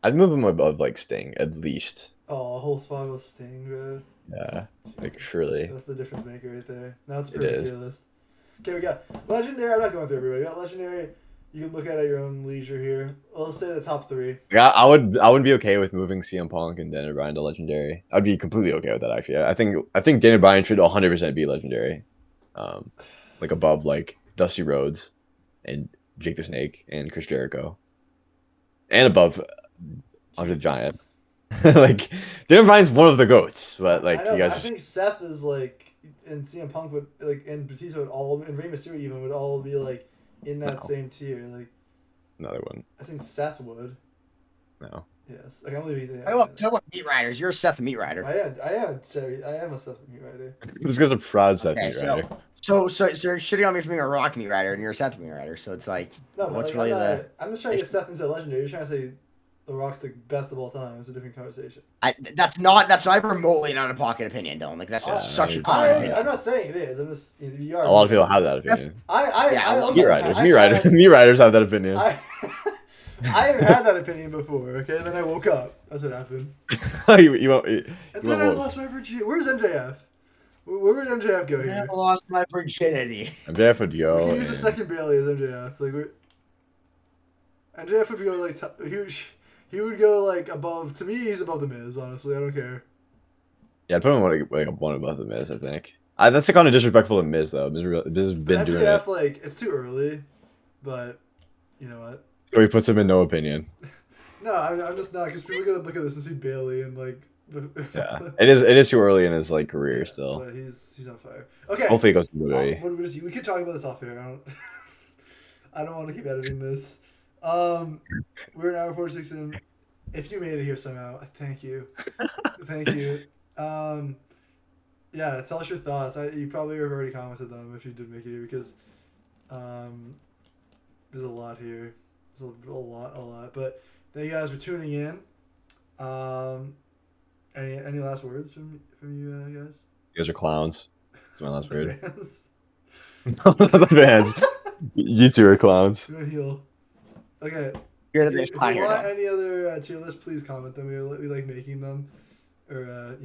I'd move him above like Sting at least. Oh, a whole spot with Sting, bro. Yeah, like surely. That's the difference maker right there. Now it's a perfect tier list. Okay, we got Legendary. I'm not going through everybody. We got Legendary. You can look at your own leisure here. Let's say the top three. Yeah, I wouldn't be okay with moving CM Punk and Daniel Bryan to Legendary. I'd be completely okay with that actually. I think Daniel Bryan should 100% be Legendary, like above like Dusty Rhodes, and Jake the Snake and Chris Jericho, and above Andre the Giant. Like Daniel Bryan's one of the goats, but like you guys. I think Seth is like, and CM Punk would like, and Batista would all, and Rey Mysterio even would all be like. In that same tier, like. No, they wouldn't. I think Seth would. No. Yes, like I'm leaving it. Tell what meat riders. You're a Seth meat rider. I am a Seth meat rider. This guy's a proud Seth meat rider. So you're shitting on me for being a rock meat rider, and you're a Seth meat rider. So it's like, No, but what's like, really the? I'm just trying to get Seth into legendary. You're trying to say The Rock's the best of all time. It's a different conversation. That's not remotely an out of pocket opinion, Dylan. Like that's just such a common opinion. I'm not saying it is. I'm just you are. A lot of people have that opinion. I Meat also riders, meat riders have that opinion. I have had that opinion before. Okay, and then I woke up. That's what happened. And then I lost my virginity. Where's MJF? Where would MJF go here? I lost my virginity. MJF would go. We can use a second Bailey as MJF. Like MJF would go like he would go like above. To me, he's above the Miz. Honestly, I don't care. Yeah, I'd put him like one above the Miz. I think. That's the kind of disrespectful to Miz though. Miz has been doing it. Like it's too early, but you know what? So he puts him in no opinion. No, I'm just not because people are gonna look at this and see Bailey and like. Yeah, it is too early in his like career still. But he's on fire. Okay. Hopefully he goes to WWE. We could talk about this off air. I don't want to keep editing this. We're an hour 46 in. If you made it here somehow, thank you. Thank you. Yeah, tell us your thoughts. You probably have already commented them if you did make it here because there's a lot here. There's a lot. But thank you guys for tuning in. Any last words from you guys? You guys are clowns. That's my last word. The fans. You two are clowns. Heel. Okay. You're the biggest clown If you here. want any other tier lists, please comment them. We like making them, or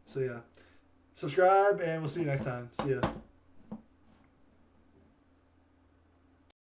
So yeah, subscribe and we'll see you next time. See ya.